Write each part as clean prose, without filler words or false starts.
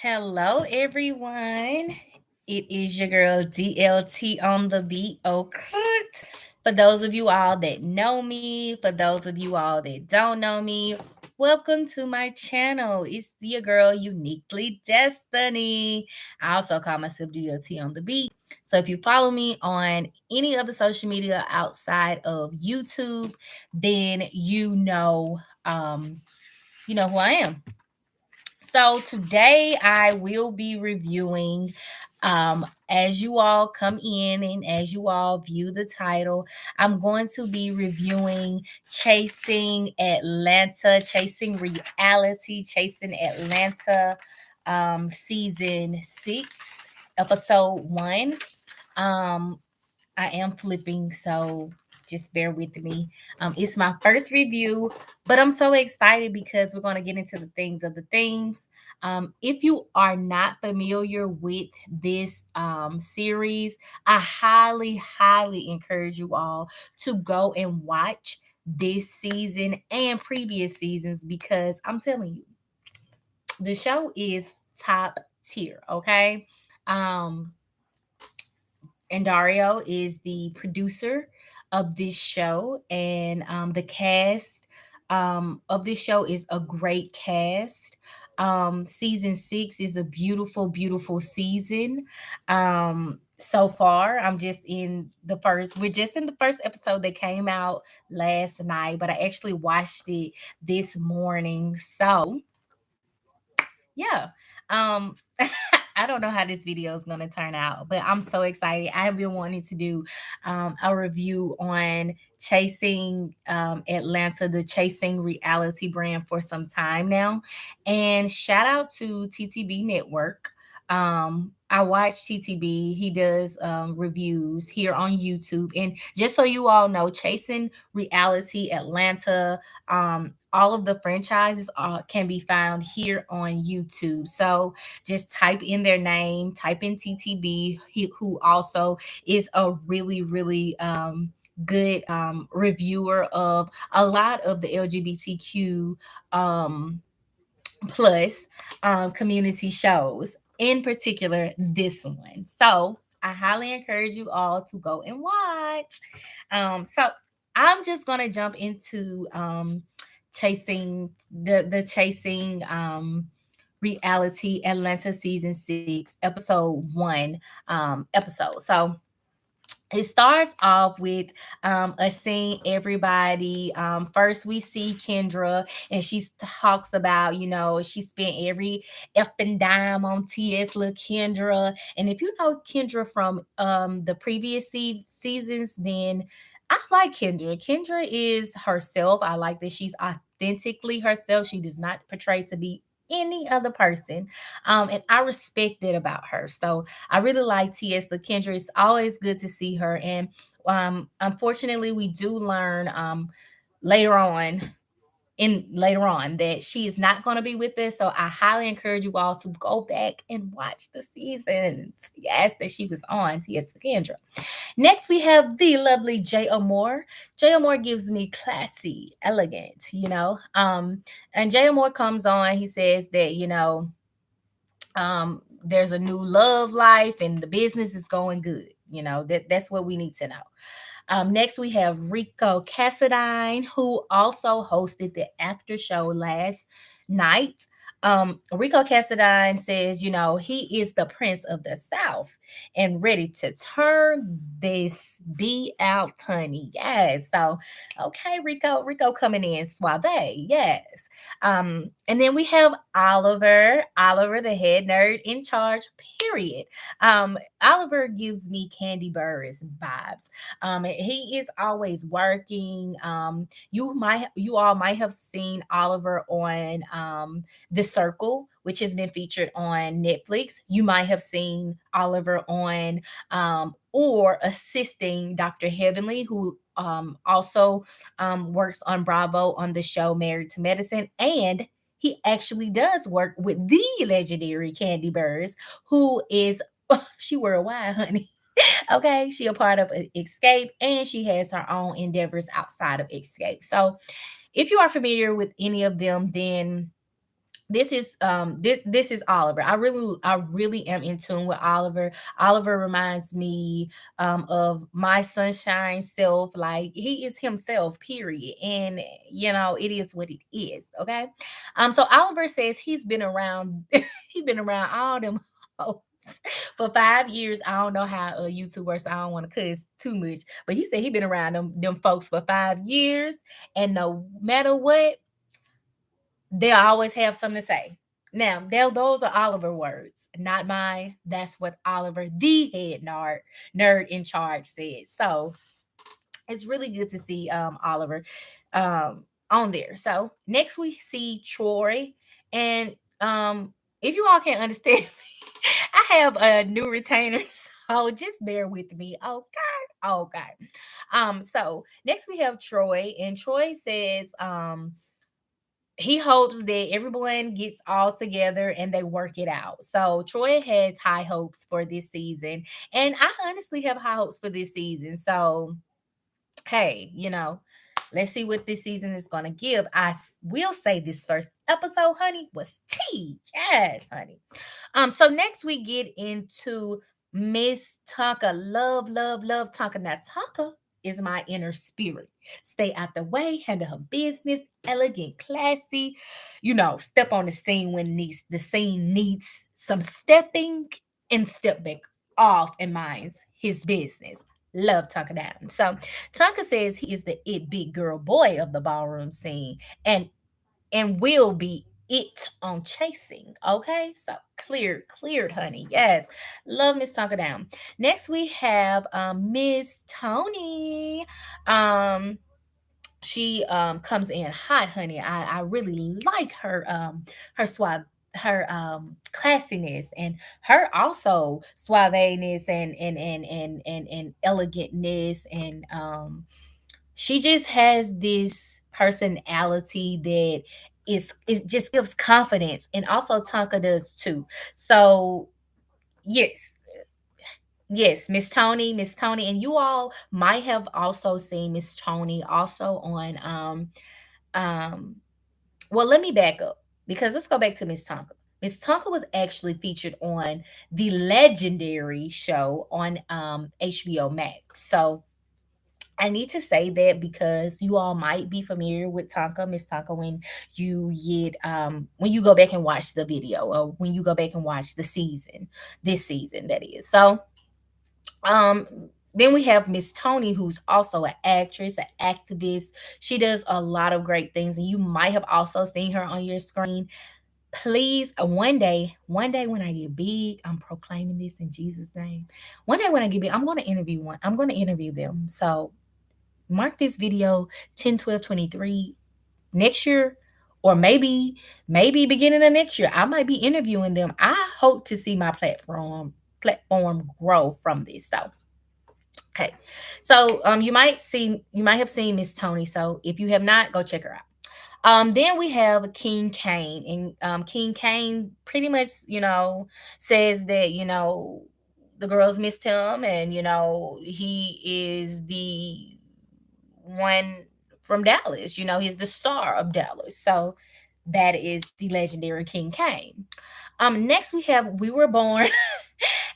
Hello, everyone. It is your girl DLT on the beat, Kurt. For those of you all that know me, for those of you all that don't know me, welcome to my channel. It's your girl, Uniquely Destiny. I also call myself DLT on the beat. So if you follow me on any other social media outside of YouTube, then you know who I am. So today I will be reviewing, as you all come in and as you all view the title, I'm going to be reviewing Chasing Atlanta, Chasing Reality, Chasing Atlanta, season 6, episode 1. Um, I am flipping, so just bear with me. It's my first review, but I'm so excited because we're going to get into the things of the things. If you are not familiar with this series, I highly, highly encourage you all to go and watch this season and previous seasons because I'm telling you, the show is top tier, okay? Um, and Dario is the producer of this show, and the cast of this show is a great cast. Season 6 is a beautiful, beautiful season. So far, we're just in the first episode that came out last night, but I actually watched it this morning. So, yeah. Um I don't know how this video is going to turn out, but I'm so excited. I have been wanting to do a review on Chasing Atlanta, the Chasing Reality brand, for some time now. And shout out to TTB Network. I watch TTB. He does reviews here on YouTube. And just so you all know, Chasing Reality Atlanta, all of the franchises can be found here on YouTube. So just type in their name, type in TTB, who also is a really, really good reviewer of a lot of the LGBTQ plus community shows, in particular this one. So I highly encourage you all to go and watch. So I'm just gonna jump into chasing reality Atlanta season 6 episode 1 episode. So it starts off with us seeing everybody. First, we see Kendra, and she talks about, she spent every effing dime on TS. Look, Kendra. And if you know Kendra from the previous seasons, then I like Kendra. Kendra is herself. I like that she's authentically herself. She does not portray to be any other person. And I respect that about her. So I really like T.S. LaKendra. It's always good to see her. And unfortunately, we do learn later on later on that she is not going to be with us. So I highly encourage you all to go back and watch the seasons. Yes, that she was on T.S. LaKendra. Next, we have the lovely Jay Amore. Jay Amore gives me classy, elegant, and Jay Amore comes on. He says that, there's a new love life and the business is going good. That's what we need to know. Next, we have Rico Cassadine, who also hosted the after show last night. Rico Cassadine says, he is the Prince of the South and ready to turn this B out, honey. Yes. So, okay, Rico coming in suave. Yes. And then we have Oliver, the head nerd in charge, period. Oliver gives me Candy Burris vibes. He is always working. You all might have seen Oliver on The Circle, which has been featured on Netflix. You might have seen Oliver on or assisting Dr. Heavenly, who also works on Bravo on the show Married to Medicine. And he actually does work with the legendary Candy Burrs, who is she worldwide, honey. Okay, she a part of Escape, and she has her own endeavors outside of Escape. So if you are familiar with any of them, then This is Oliver. I really am in tune with Oliver. Oliver reminds me of my sunshine self. Like he is himself, period. And it is what it is. Okay. So Oliver says he's been around he's been around all them hoes for 5 years. I don't know how YouTube works. So I don't want to cuss too much. But he said he been around them folks for 5 years. And no matter what, they'll always have something to say. Now, those are Oliver words, not mine. That's what Oliver, the head nerd in charge, said. So it's really good to see Oliver on there. So next we see Troy, and if you all can't understand me, I have a new retainer, so just bear with me. Okay. So next we have Troy, and Troy says he hopes that everyone gets all together and they work it out. So Troy has high hopes for this season, and I honestly have high hopes for this season. So hey, let's see what this season is going to give. Will say this first episode, honey, was tea. Yes, honey. So next we get into Miss Tonka. Love, love, love Tonka. Now Tonka is my inner spirit. Stay out the way, handle her business, elegant, classy. Step on the scene when the scene needs some stepping, and step back off and minds his business. Love Tonka down. So Tonka says he is the it big girl boy of the ballroom scene, and will be it on chasing. Okay, so cleared, honey. Yes, love Miss Tonka down. Next we have Miss Tony. Um, she comes in hot, honey. I really like her suave, her classiness, and her also suaveness and elegantness, and she just has this personality that is just gives confidence, and also Tonka does too. So yes, yes, Miss Tony, and you all might have also seen Miss Tony also on um well, let me back up, because let's go back to Miss Tonka. Miss Tonka was actually featured on the legendary show on HBO Max. So I need to say that because you all might be familiar with Tonka, Miss Tonka, when you go back and watch the video, or when you go back and watch the season, this season that is. So um then we have Miss Tony, who's also an actress, an activist. She does a lot of great things, and you might have also seen her on your screen. Please, one day when I get big, I'm proclaiming this in Jesus' name. One day when I get big, I'm going to interview one. I'm going to interview them. So mark this video 10, 12, 23 next year, or maybe beginning of next year. I might be interviewing them. I hope to see my platform grow from this. So okay. So you might have seen Miss Tony. So if you have not, go check her out. Then we have King Kane, and King Kane pretty much, says that the girls missed him, and he is the one from Dallas. He's the star of Dallas. So that is the legendary King Kane. Next we have We Were Born.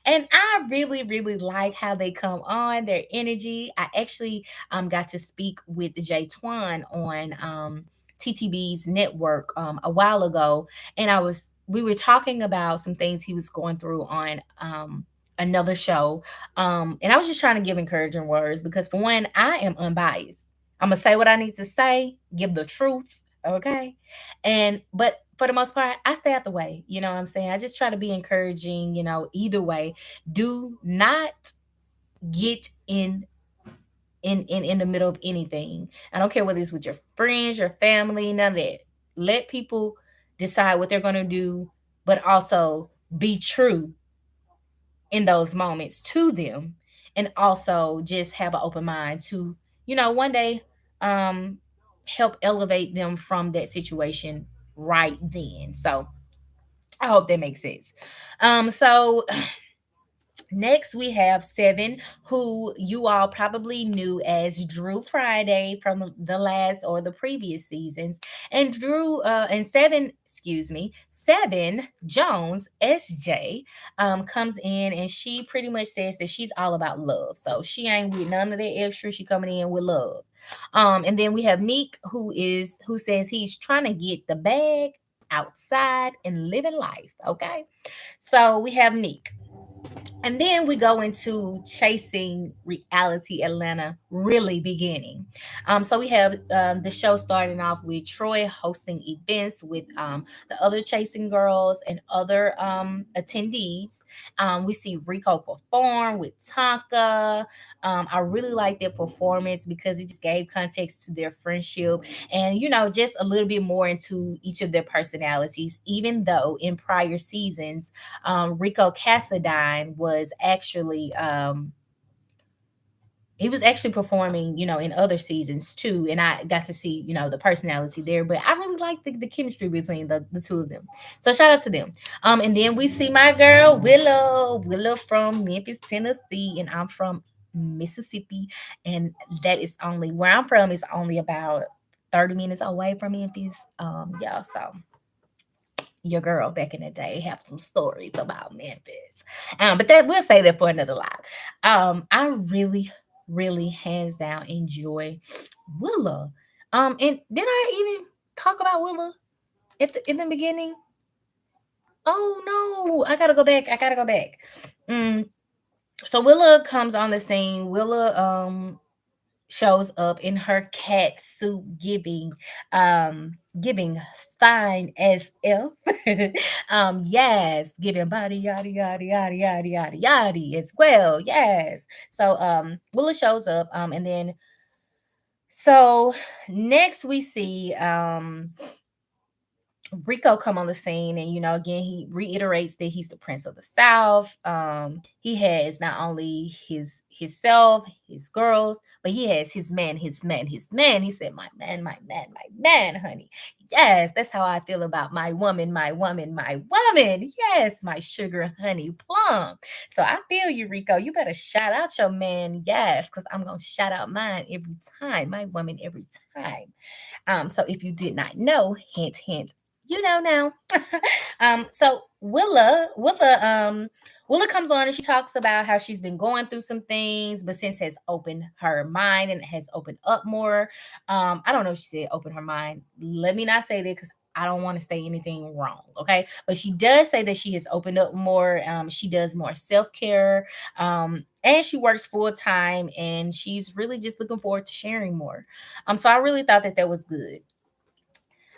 And I really, really like how they come on, their energy. I actually got to speak with Jay Twan on TTB's network a while ago, and we were talking about some things he was going through on another show. And I was just trying to give encouraging words, because for one, I am unbiased. I'm gonna say what I need to say, give the truth, okay? But for the most part, I stay out the way. You know what I'm saying? I just try to be encouraging, either way. Do not get in the middle of anything. I don't care whether it's with your friends, your family, none of that. Let people decide what they're gonna do, but also be true in those moments to them, and also just have an open mind to one day um help elevate them from that situation right then. So I hope that makes sense. So Next, we have Seven, who you all probably knew as Drew Friday from the last or the previous seasons. And Seven, excuse me, Seven Jones, SJ, comes in and she pretty much says that she's all about love. So she ain't with none of that extra. She coming in with love. And then we have Nick, who says he's trying to get the bag outside and living life. Okay. So we have Nick. And then we go into chasing reality Atlanta really beginning. So we have the show starting off with Troy hosting events with the other chasing girls and other attendees. We see Rico perform with Tonka. I really like their performance because it just gave context to their friendship and, just a little bit more into each of their personalities, even though in prior seasons, Rico Cassadine he was actually performing, in other seasons too, and I got to see, the personality there. But I really like the chemistry between the two of them. So shout out to them. And then we see my girl Willow from Memphis, Tennessee, and I'm from Mississippi, and that is only where I'm from is only about 30 minutes away from Memphis. Yeah, so your girl back in the day have some stories about Memphis. But that we'll say that for another live. I really, really hands down enjoy Willa. And did I even talk about Willa in the beginning? Oh no, I gotta go back. I gotta go back. Mm, so Willa comes on the scene. Willa shows up in her cat suit giving fine as if yes, giving body yada yada yada yada yada yada as well. Yes. So Willa shows up and then so next we see Rico come on the scene, and again he reiterates that he's the prince of the South. He has not only himself, his girls, but he has his man. He said, my man, honey. Yes, that's how I feel about my woman, my woman, my woman. Yes, my sugar honey plum. So I feel you, Rico. You better shout out your man, yes, because I'm gonna shout out mine every time, my woman every time. So if you did not know, hint, hint, you know now. So Willa comes on and she talks about how she's been going through some things, but since has opened her mind and has opened up more. I don't know if she said open her mind. Let me not say that because I don't want to say anything wrong. Okay. But she does say that she has opened up more. She does more self-care. And she works full time and she's really just looking forward to sharing more. So I really thought that that was good.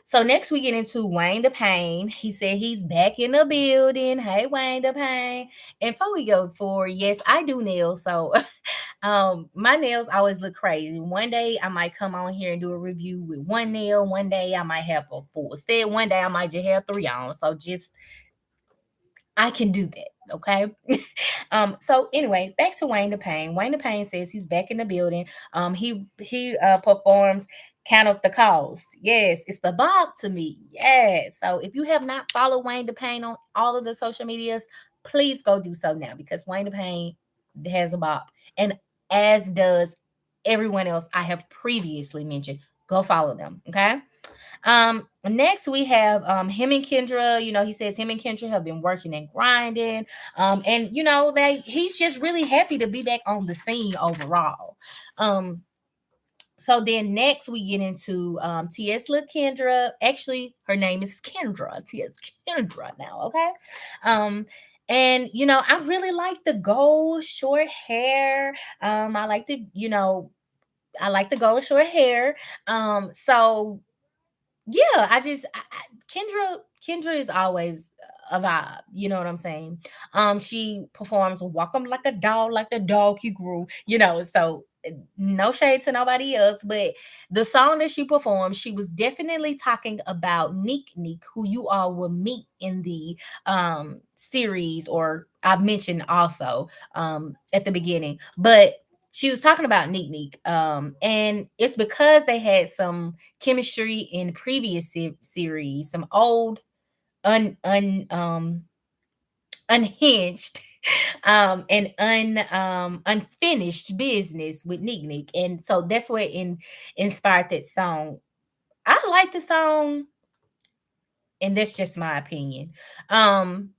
So next we get into Wayne the Pain. He said he's back in the building. Hey Wayne the Pain. And before we go forward, yes, I do nails. So my nails always look crazy. One day I might come on here and do a review with one nail. One day I might have a full set. One day I might just have three on. So just I can do that. Okay. So anyway, back to Wayne the Pain. Wayne the Pain says he's back in the building. He performs Count Up the Calls. Yes, it's the Bob to me. Yes. So if you have not followed Wayne the Pain on all of the social medias, please go do so now because Wayne the Pain has a Bob. And as does everyone else I have previously mentioned. Go follow them. Okay. Next we have him and Kendra. He says him and Kendra have been working and grinding. And that he's just really happy to be back on the scene overall. So then next we get into T.S. Kendra. Actually, her name is Kendra. T.S. Kendra now, okay? And I really like the gold short hair. I like the gold short hair. So yeah, Kendra is always a vibe. You know what I'm saying? She performs "Walk 'em like the dog he grew." So no shade to nobody else, but the song that she performed, she was definitely talking about Neek, who you all will meet in the series, or I mentioned also at the beginning, but she was talking about Neek, and it's because they had some chemistry in previous series, some old un unhinged and unfinished business with Nick Nick. And so that's what inspired that song. I like the song, and that's just my opinion. Um,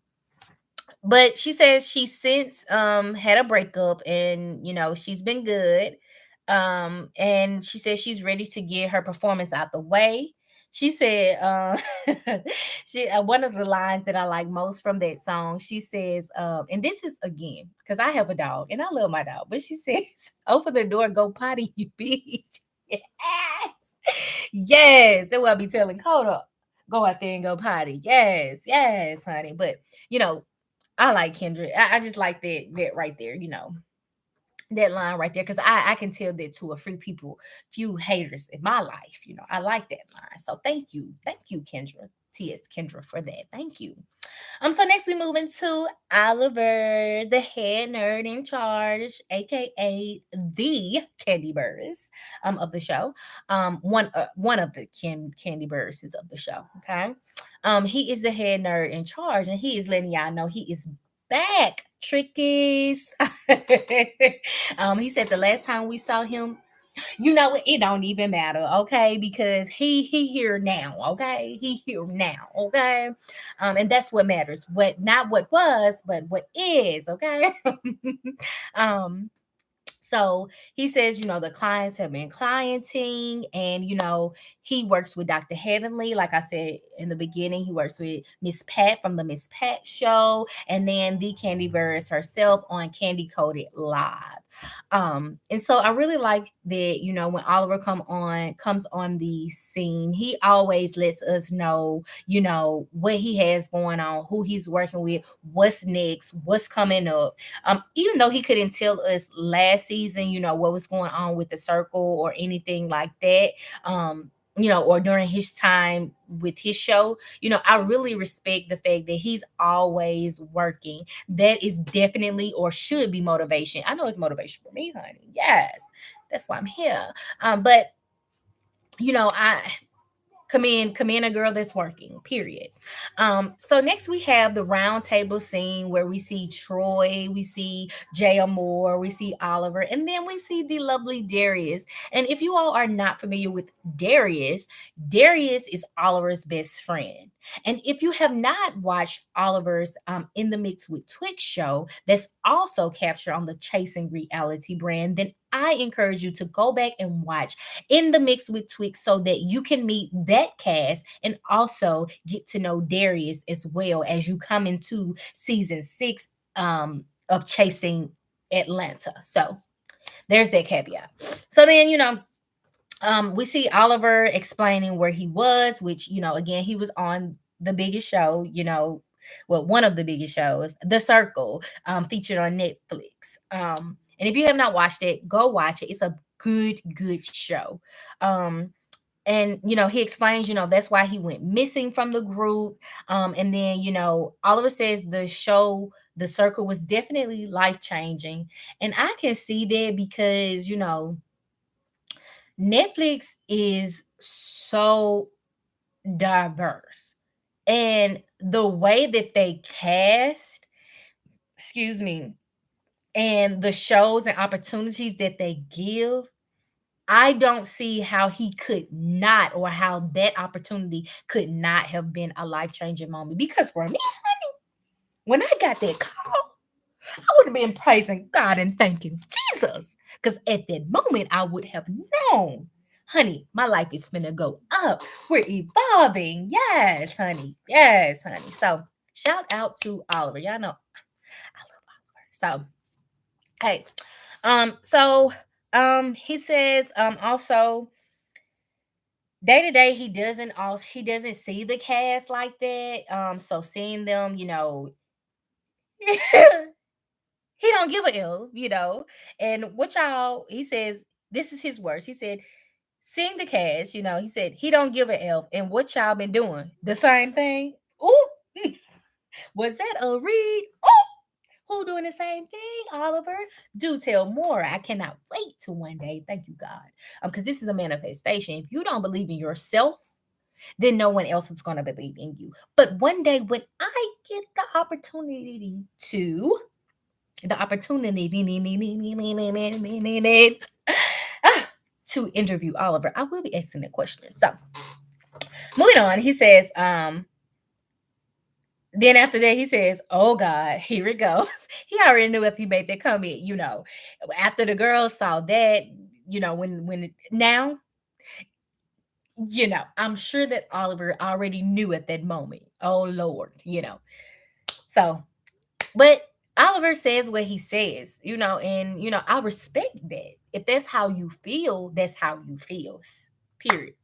but she says she since had a breakup, and she's been good. And she says she's ready to get her performance out the way. She said she one of the lines that I like most from that song, she says, and this is again because I have a dog and I love my dog, but she says, open the door, go potty, you bitch. Yes. Yes, that's what I be telling Coda. Go out there and go potty. Yes, yes, honey. But you know, I like Kendrick. I just like that right there, that line right there. Cause I can tell that to a few haters in my life. I like that line. So thank you. Thank you, Kendra. T.S. Kendra for that. Thank you. So next we move into Oliver, the head nerd in charge, aka the Candy Burris of the show. One of the Candy Burris's of the show. Okay. He is the head nerd in charge, and he is letting y'all know he is back, Trickies. He said the last time we saw him, it don't even matter, okay? Because he here now, okay? He here now, okay? And that's what matters. Not what was, but what is, okay? um so he says, the clients have been clienting, and he works with Dr. Heavenly. Like I said in the beginning, he works with Miss Pat from the Miss Pat show, and then the Candy Burris herself on Candy Coated Live. And so I really like that, when Oliver comes on the scene, he always lets us know, what he has going on, who he's working with, what's next, what's coming up. Even though he couldn't tell us last season, what was going on with the circle or anything like that. Or during his time with his show, I really respect the fact that he's always working. That is definitely or should be motivation. I know it's motivation for me, honey. Yes, that's why I'm here. But I commend a girl that's working, period. So next we have the round table scene where we see Troy, we see Jay Moore, we see Oliver, and then we see the lovely Darius. And if you all are not familiar with Darius, Darius is Oliver's best friend. And if you have not watched Oliver's In the Mix with Twix show, that's also captured on the Chasing Reality brand, then I encourage you to go back and watch In the Mix with Twix so that you can meet that cast and also get to know Darius as well as you come into season 6 of Chasing Atlanta. So there's that caveat. So then, we see Oliver explaining where he was, which, again, he was on the biggest show, well, one of the biggest shows, The Circle, featured on Netflix. And if you have not watched it, go watch it. It's a good show. And he explains, that's why he went missing from the group. And then, Oliver says the show, The Circle, was definitely life changing. And I can see that because, Netflix is so diverse. And the way that they cast, excuse me, and the shows and opportunities that they give, I don't see how he could not, or how that opportunity could not have been a life changing moment. Because for me, honey, when I got that call, I would have been praising God and thanking Jesus. Because at that moment, I would have known, honey, my life is going to go up. We're evolving. Yes, honey. Yes, honey. So shout out to Oliver. Y'all know I love Oliver. So, hey, he says, also, day to day he doesn't see the cast like that. So seeing them, he don't give a L, And what y'all, he says, this is his words. He said, seeing the cast, he said he don't give a L. And what y'all been doing? The same thing. Ooh, was that a read? Oh, who doing the same thing, Oliver? Do tell more. I cannot wait to one day. Thank you, God. Because this is a manifestation. If you don't believe in yourself, then no one else is going to believe in you. But one day when I get the opportunity to, the opportunity to interview Oliver, I will be asking the question. So moving on, he says, then after that, he says, "Oh God, here it goes." He already knew if he made that comment, After the girls saw that, now, I'm sure that Oliver already knew at that moment. Oh Lord. So, but Oliver says what he says, and I respect that. If that's how you feel, that's how you feel. Period.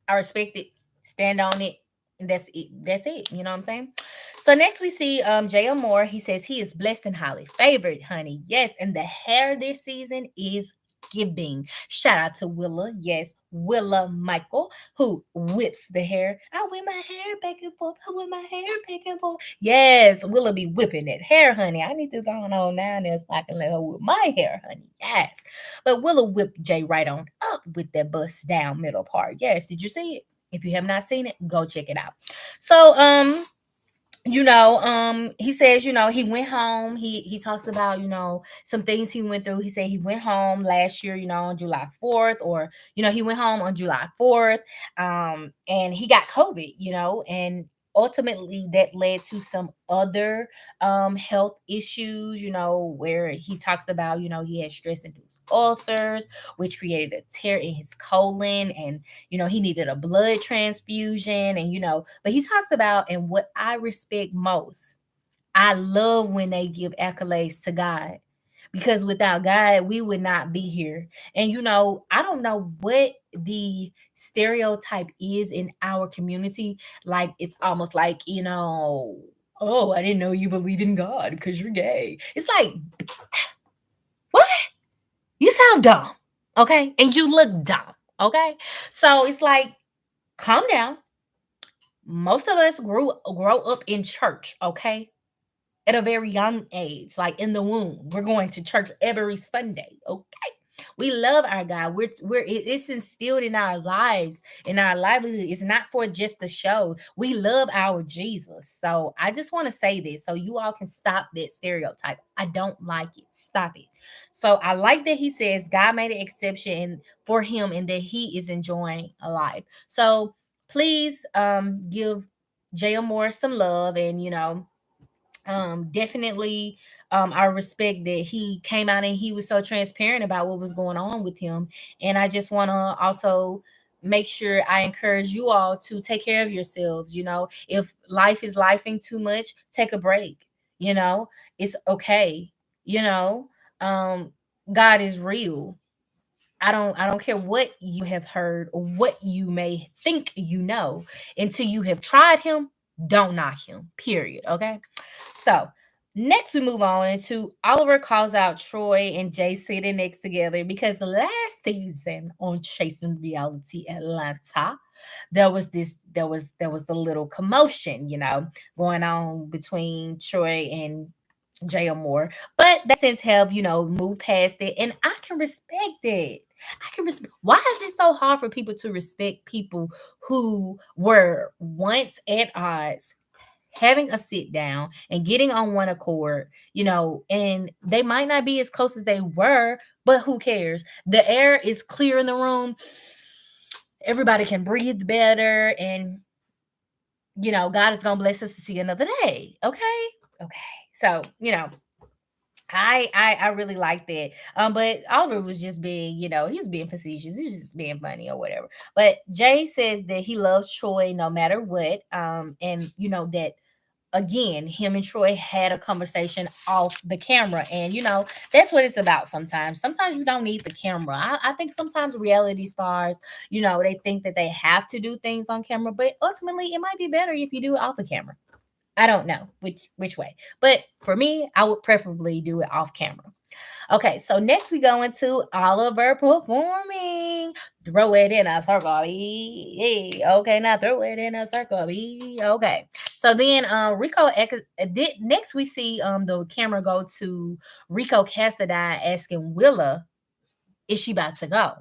I respect it. Stand on it. That's it. That's it. You know what I'm saying? So next we see J.M. Moore. He says he is blessed and highly favored, honey. Yes, and the hair this season is giving. Shout out to Willa. Yes, Willa Michael, who whips the hair. I whip my hair back and forth. I whip my hair back and forth. Yes, Willa be whipping that hair, honey. I need to go on now and then so I can let her whip my hair, honey. Yes. But Willa whipped Jay right on up with that bust down middle part. Yes, did you see it? If you have not seen it, go check it out. So he says, he went home. He talks about, some things he went through. He said he went home last year, on July 4th, or he went home on July 4th, and he got COVID, and ultimately that led to some other health issues, where he talks about, he had stress induced ulcers, which created a tear in his colon, and he needed a blood transfusion, and but he talks about, and what I respect most, I love when they give accolades to God, because without God, we would not be here. And I don't know what the stereotype is in our community. Like, it's almost like, oh, I didn't know you believe in God because you're gay. It's like, what? You sound dumb, okay? And you look dumb, okay? So it's like, calm down. Most of us grow up in church, okay? At a very young age, like in the womb. We're going to church every Sunday, okay? We love our God. It's instilled in our lives, in our livelihood. It's not for just the show. We love our Jesus. So I just want to say this so you all can stop that stereotype. I don't like it. Stop it. So I like that he says God made an exception for him and that he is enjoying a life. So please give J.M. Moore some love, and definitely I respect that he came out and he was so transparent about what was going on with him. And I just want to also make sure I encourage you all to take care of yourselves. If life is lifing too much, take a break. It's okay. you know um God is real. I don't care what you have heard or what you may think, until you have tried him. Don't knock him, period. Okay. So next we move on to Oliver calls out Troy and Jay sitting next together, because last season on Chasing Reality Atlanta, there was a little commotion, going on between Troy and J.M. Moore. But that since help, move past it. And I can respect it. I can respect. Why is it so hard for people to respect people who were once at odds, having a sit down and getting on one accord, and they might not be as close as they were, but who cares? The air is clear in the room. Everybody can breathe better. And, God is going to bless us to see another day. Okay. Okay. So, I really like that. But Oliver was just being, he was being facetious. He was just being funny or whatever. But Jay says that he loves Troy no matter what. And that again, him and Troy had a conversation off the camera. And that's what it's about sometimes. Sometimes you don't need the camera. I think sometimes reality stars, they think that they have to do things on camera, but ultimately it might be better if you do it off the camera. I don't know which way, but for me, I would preferably do it off camera. Okay, so next we go into Oliver performing. Throw it in a circle. B. Okay, now throw it in a circle. B. Okay. So then next we see the camera go to Rico Cassadine asking Willa, is she about to go?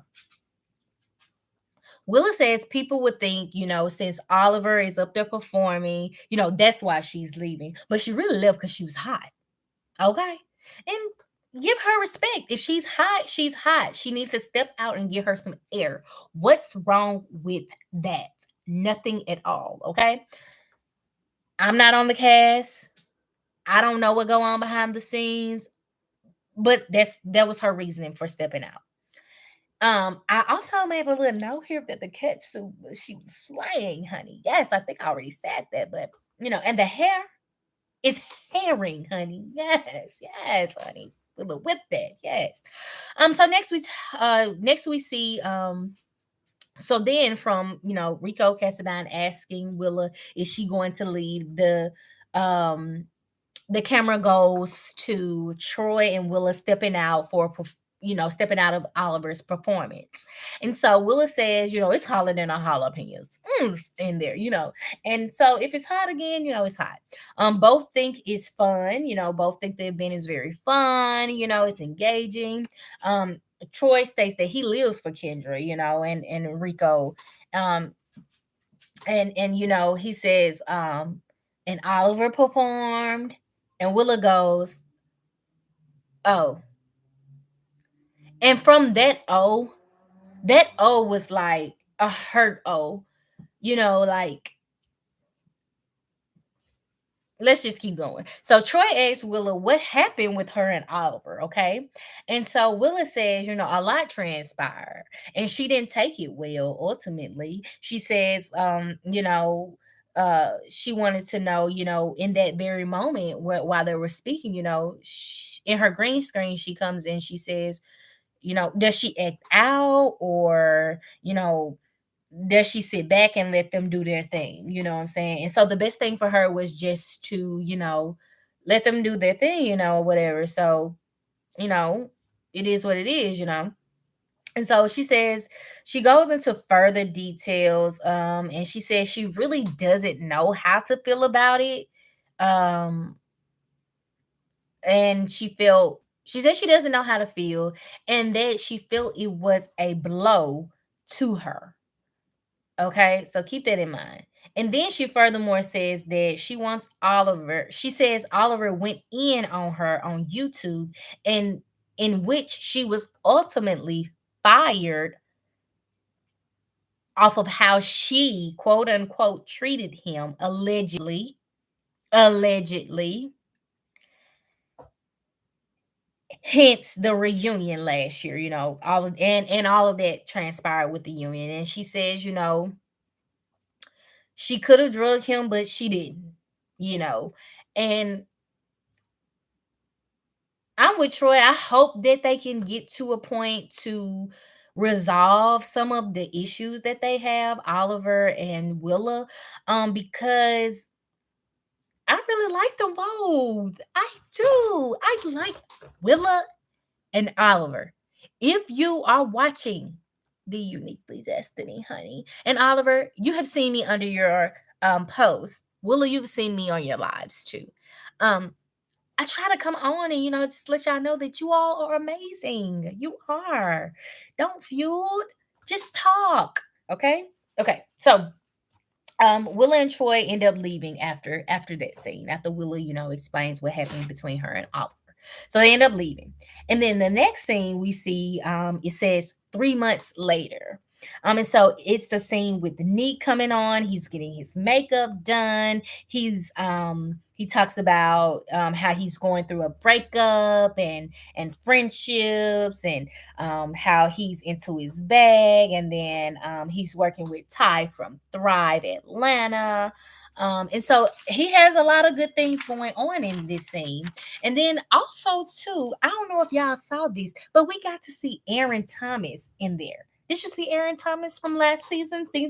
Willa says people would think, since Oliver is up there performing, that's why she's leaving. But she really left because she was hot. Okay. and give her respect. If she's hot, she's hot. She needs to step out and give her some air. What's wrong with that? Nothing at all. Okay. I'm not on the cast. I don't know what go on behind the scenes, but that was her reasoning for stepping out. I also made a little note here that the cat suit she was slaying, honey. Yes, I think I already said that, but and the hair is herring, honey. Yes, yes, honey. With that, yes. So next we see so then from Rico Cassadine asking Willa, is she going to leave the camera goes to Troy and Willa stepping out stepping out of Oliver's performance. And so Willa says, it's hotter than a jalapenos in there, And so if it's hot again, it's hot. Both think it's fun, both think the event is very fun, it's engaging. Troy states that he lives for Kendra, and Rico. And he says, and Oliver performed. And Willa goes, oh. And from that O was like a hurt O, like, let's just keep going. So Troy asks Willa what happened with her and Oliver, okay? And so Willa says, a lot transpired and she didn't take it well ultimately. She says, she wanted to know, in that very moment while they were speaking, in her green screen, she comes in, she says, does she act out or, does she sit back and let them do their thing? You know what I'm saying? And so the best thing for her was just to, let them do their thing, whatever. So, it is what it is. And so she says she goes into further details, and she says she really doesn't know how to feel about it. And she said she doesn't know how to feel, and that she felt it was a blow to her. Okay, so keep that in mind. And then she furthermore says that she says Oliver went in on her on YouTube, and in which she was ultimately fired off of how she, quote unquote, treated him allegedly. Hence the reunion last year, all of that transpired with the union. And she says, she could have drugged him, but she didn't, And I'm with Troy. I hope that they can get to a point to resolve some of the issues that they have, Oliver and Willa, because I really like them both. I do. I like Willa and Oliver. If you are watching the Uniquely Destiny, honey, and Oliver, you have seen me under your post. Willa, you've seen me on your lives too. I try to come on and just let y'all know that you all are amazing. You are. Don't feud. Just talk. Okay. Okay. So Willa and Troy end up leaving after that scene. After Willa, explains what happened between her and Oliver. So they end up leaving. And then the next scene we see, it says 3 months later. And so it's the scene with Neek coming on. He's getting his makeup done. He talks about how he's going through a breakup and friendships, and how he's into his bag, and then he's working with Ty from Thrive Atlanta. And so he has a lot of good things going on in this scene. And then also, too, I don't know if y'all saw this, but we got to see Aaron Thomas in there. Did you see Aaron Thomas from last season 5?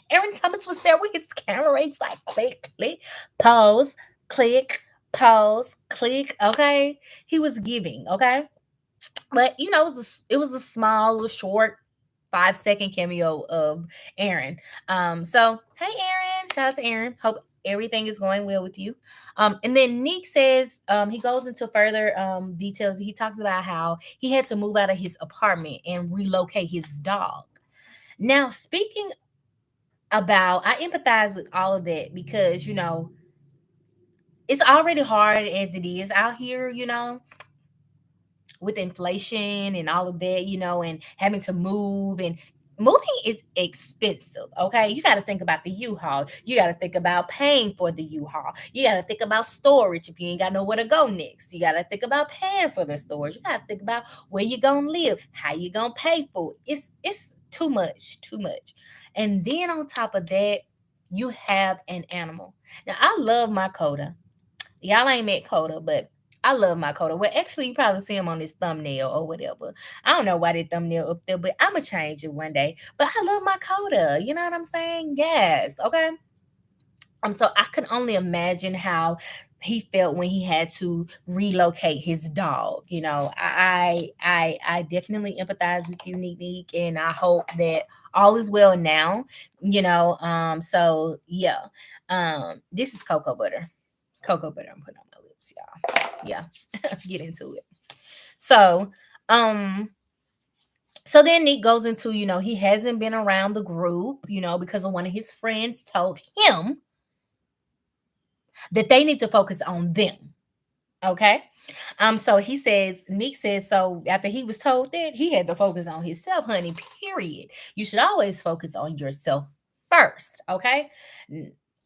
Aaron Thomas was there with his camera. He's like, click, click, pause, click, pause, click. Okay. He was giving. Okay. But it was a small, short 5-second cameo of Aaron. So hey Aaron, shout out to Aaron. Hope everything is going well with you. And then Neek says, he goes into further details. He talks about how he had to move out of his apartment and relocate his dog. Now, speaking about, I empathize with all of that because it's already hard as it is out here, with inflation and all of that, and having to move, and moving is expensive. Okay. You got to think about the U-Haul. You got to think about paying for the U-Haul. You got to think about storage if you ain't got nowhere to go next. You got to think about paying for the storage. You got to think about where you going to live, how you going to pay for it. It's too much, too much. And then on top of that, you have an animal. Now, I love my Coda. Y'all ain't met Coda, but I love my Coda. Well, actually, you probably see him on this thumbnail or whatever. I don't know why that thumbnail up there, but I'm gonna change it one day. But I love my Coda. You know what I'm saying? Yes. Okay. So I can only imagine how he felt when he had to relocate his dog. I definitely empathize with you, Neek, and I hope that all is well now. So yeah. This is cocoa butter. Cocoa butter I'm putting on my lips, y'all. Yeah. Get into it. So, um, so then Nick goes into, he hasn't been around the group, because of one of his friends told him that they need to focus on them. Okay. So he says, Nick says, so after he was told that, he had to focus on himself, honey, period. You should always focus on yourself first. Okay.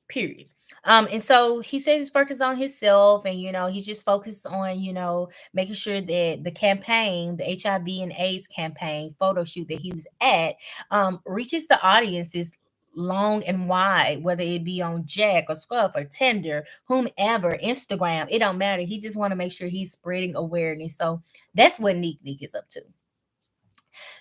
Period. And so he says he's focused on himself, and he's just focused on, making sure that the campaign, the HIV and AIDS campaign photo shoot that he was at, reaches the audiences long and wide, whether it be on Jack or Scruff or Tinder, whomever, Instagram, it don't matter. He just want to make sure he's spreading awareness. So that's what Neek is up to.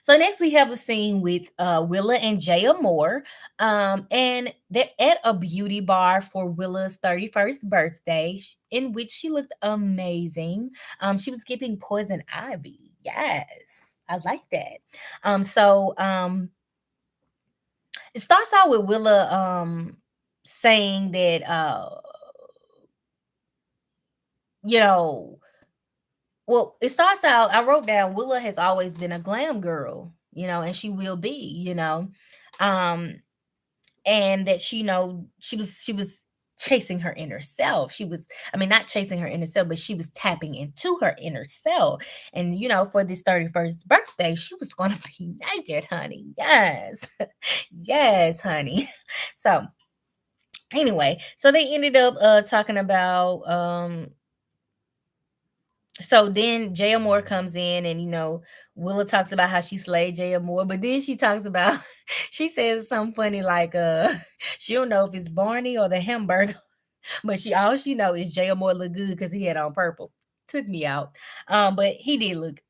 So next we have a scene with Willa and Jaya Moore. And they're at a beauty bar for Willa's 31st birthday, in which she looked amazing. She was giving poison ivy. Yes, I like that. So it starts out with Willa saying that you know well, it starts out, I wrote down Willa has always been a glam girl, and she will be, um and that she was chasing her inner self. She was, I mean, not chasing her inner self, but she was tapping into her inner self. And for this 31st birthday, she was going to be naked, honey. Yes. Yes, honey. So anyway, so they ended up talking about so then Jaya Moore comes in, and Willa talks about how she slayed Jaya Moore, but then she talks about she says something funny like she don't know if it's Barney or the hamburger, but all she know is Jaya Moore look good because he had on purple. Took me out. But he did look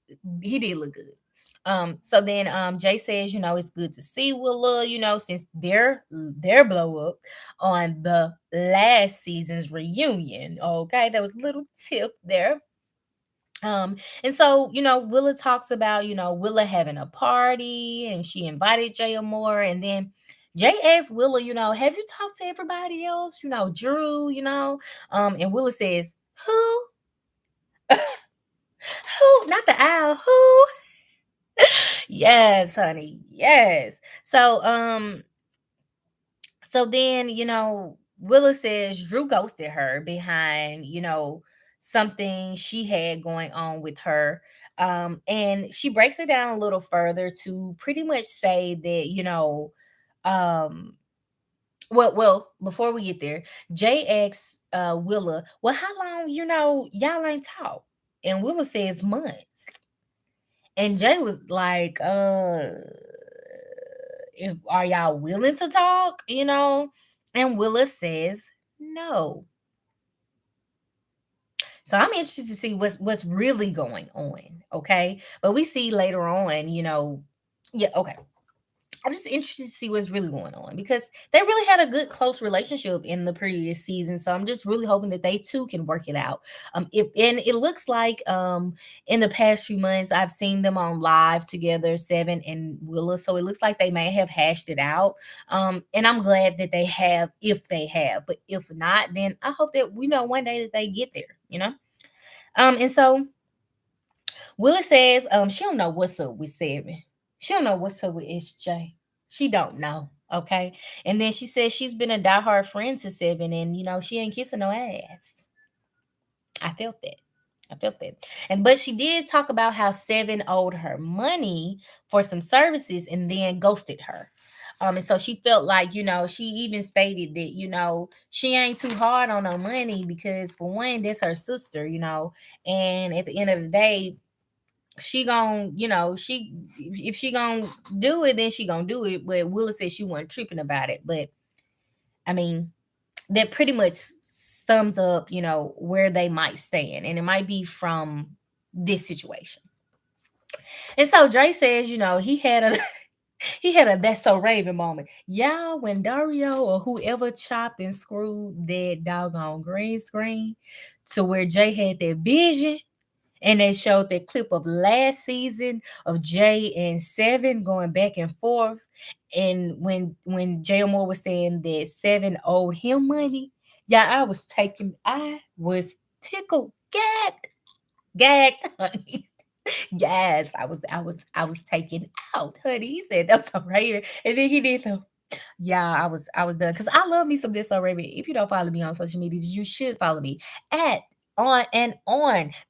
good. So then Jay says, it's good to see Willa, since their blow up on the last season's reunion. Okay, that was a little tip there. And so, Willa talks about, Willa having a party, and she invited Jay Moore. And then Jay asked Willa, have you talked to everybody else? Drew, and Willa says, who? Who? Not the owl, who? Yes, honey. Yes. So then, Willa says Drew ghosted her behind, something she had going on with her. And she breaks it down a little further to pretty much say that, um, before we get there, Jay asks Willa, well, how long, y'all ain't talk? And Willa says months. And Jay was like, if are y'all willing to talk, And Willa says no. So I'm interested to see what's really going on. Okay. But we see later on, yeah, okay. I'm just interested to see what's really going on, because they really had a good close relationship in the previous season. So I'm just really hoping that they too can work it out. And it looks like in the past few months I've seen them on live together, Seven and Willa. So it looks like they may have hashed it out. And I'm glad that they have, if they have. But if not, then I hope that we know one day that they get there. And so Willa says she don't know what's up with Seven. She don't know what's up with SJ. She don't know. Okay. And then she says she's been a diehard friend to Seven, and she ain't kissing no ass. I felt that. I felt that. And but she did talk about how Seven owed her money for some services and then ghosted her. And so she felt like, she even stated that, she ain't too hard on her money because for one, that's her sister, and at the end of the day, she gon' she if she gonna do it, then she gonna do it. But Willa said she wasn't tripping about it. But I mean, that pretty much sums up, where they might stand. And it might be from this situation. And so Dre says, he had a he had a that's so Raven moment. Y'all, when Dario or whoever chopped and screwed that doggone green screen to where Jay had that vision, and they showed that clip of last season of Jay and Seven going back and forth. And when Jay Moore was saying that Seven owed him money, yeah, I was tickled, gagged, honey. Yes, I was taken out, honey. He said that's all right. And then he did the yeah, I was done because I love me some this already. If you don't follow me on social media, you should follow me at on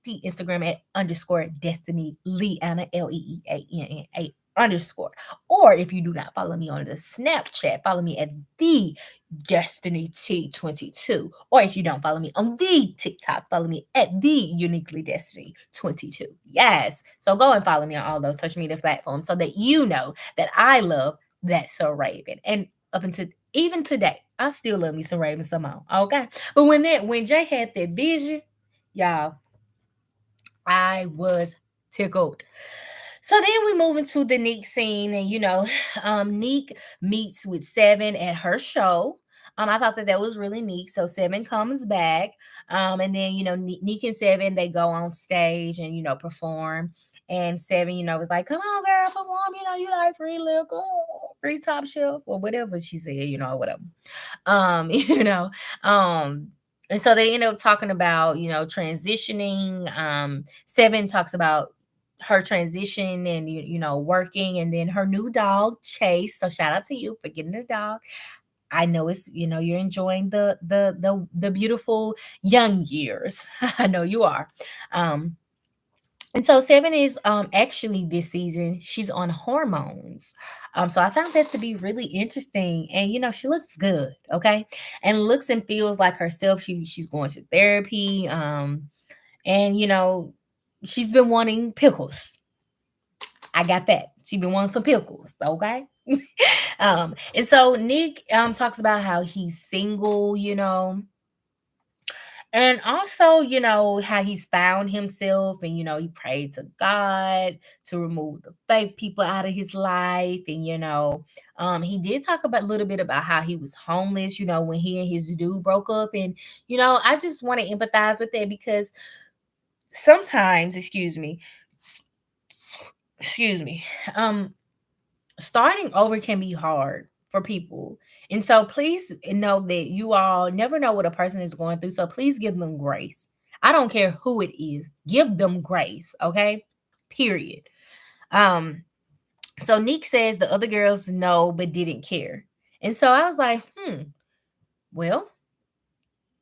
the Instagram at underscore Destiny Leanna Leeanna underscore. Or if you do not follow me on the Snapchat, follow me at the Destiny T22. Or if you don't follow me on the TikTok, follow me at the Uniquely Destiny 22. Yes. So go and follow me on all those social media platforms so that you know that I love That's So Raven. And up until even today, I still love me some Raven Simone. Okay. But when Jay had that vision, y'all, I was tickled. So then we move into the Neek scene, and Neek meets with Seven at her show. I thought that was really neat. So Seven comes back, and then Neek and Seven they go on stage and perform. And Seven, was like, "Come on, girl, perform. You like free liquor, free top shelf, or whatever she said. Whatever." You know, and so they end up talking about transitioning. Seven talks about her transition and working, and then her new dog Chase. So shout out to you for getting a dog. I know it's you're enjoying the beautiful young years. I know you are. Um, and so Seven is actually this season she's on hormones. So I found that to be really interesting. And she looks good, okay? And looks and feels like herself. She's going to therapy. And she's been wanting pickles. I got that. She's been wanting some pickles, okay? And so Nick talks about how he's single, and also, how he's found himself and, he prayed to God to remove the fake people out of his life. And, he did talk about a little bit about how he was homeless, when he and his dude broke up. And, I just want to empathize with that because sometimes, excuse me, starting over can be hard for people. And so please know that you all never know what a person is going through. So please give them grace. I don't care who it is. Give them grace, okay? Period. Um so Nick says the other girls know but didn't care. And so I was like, well,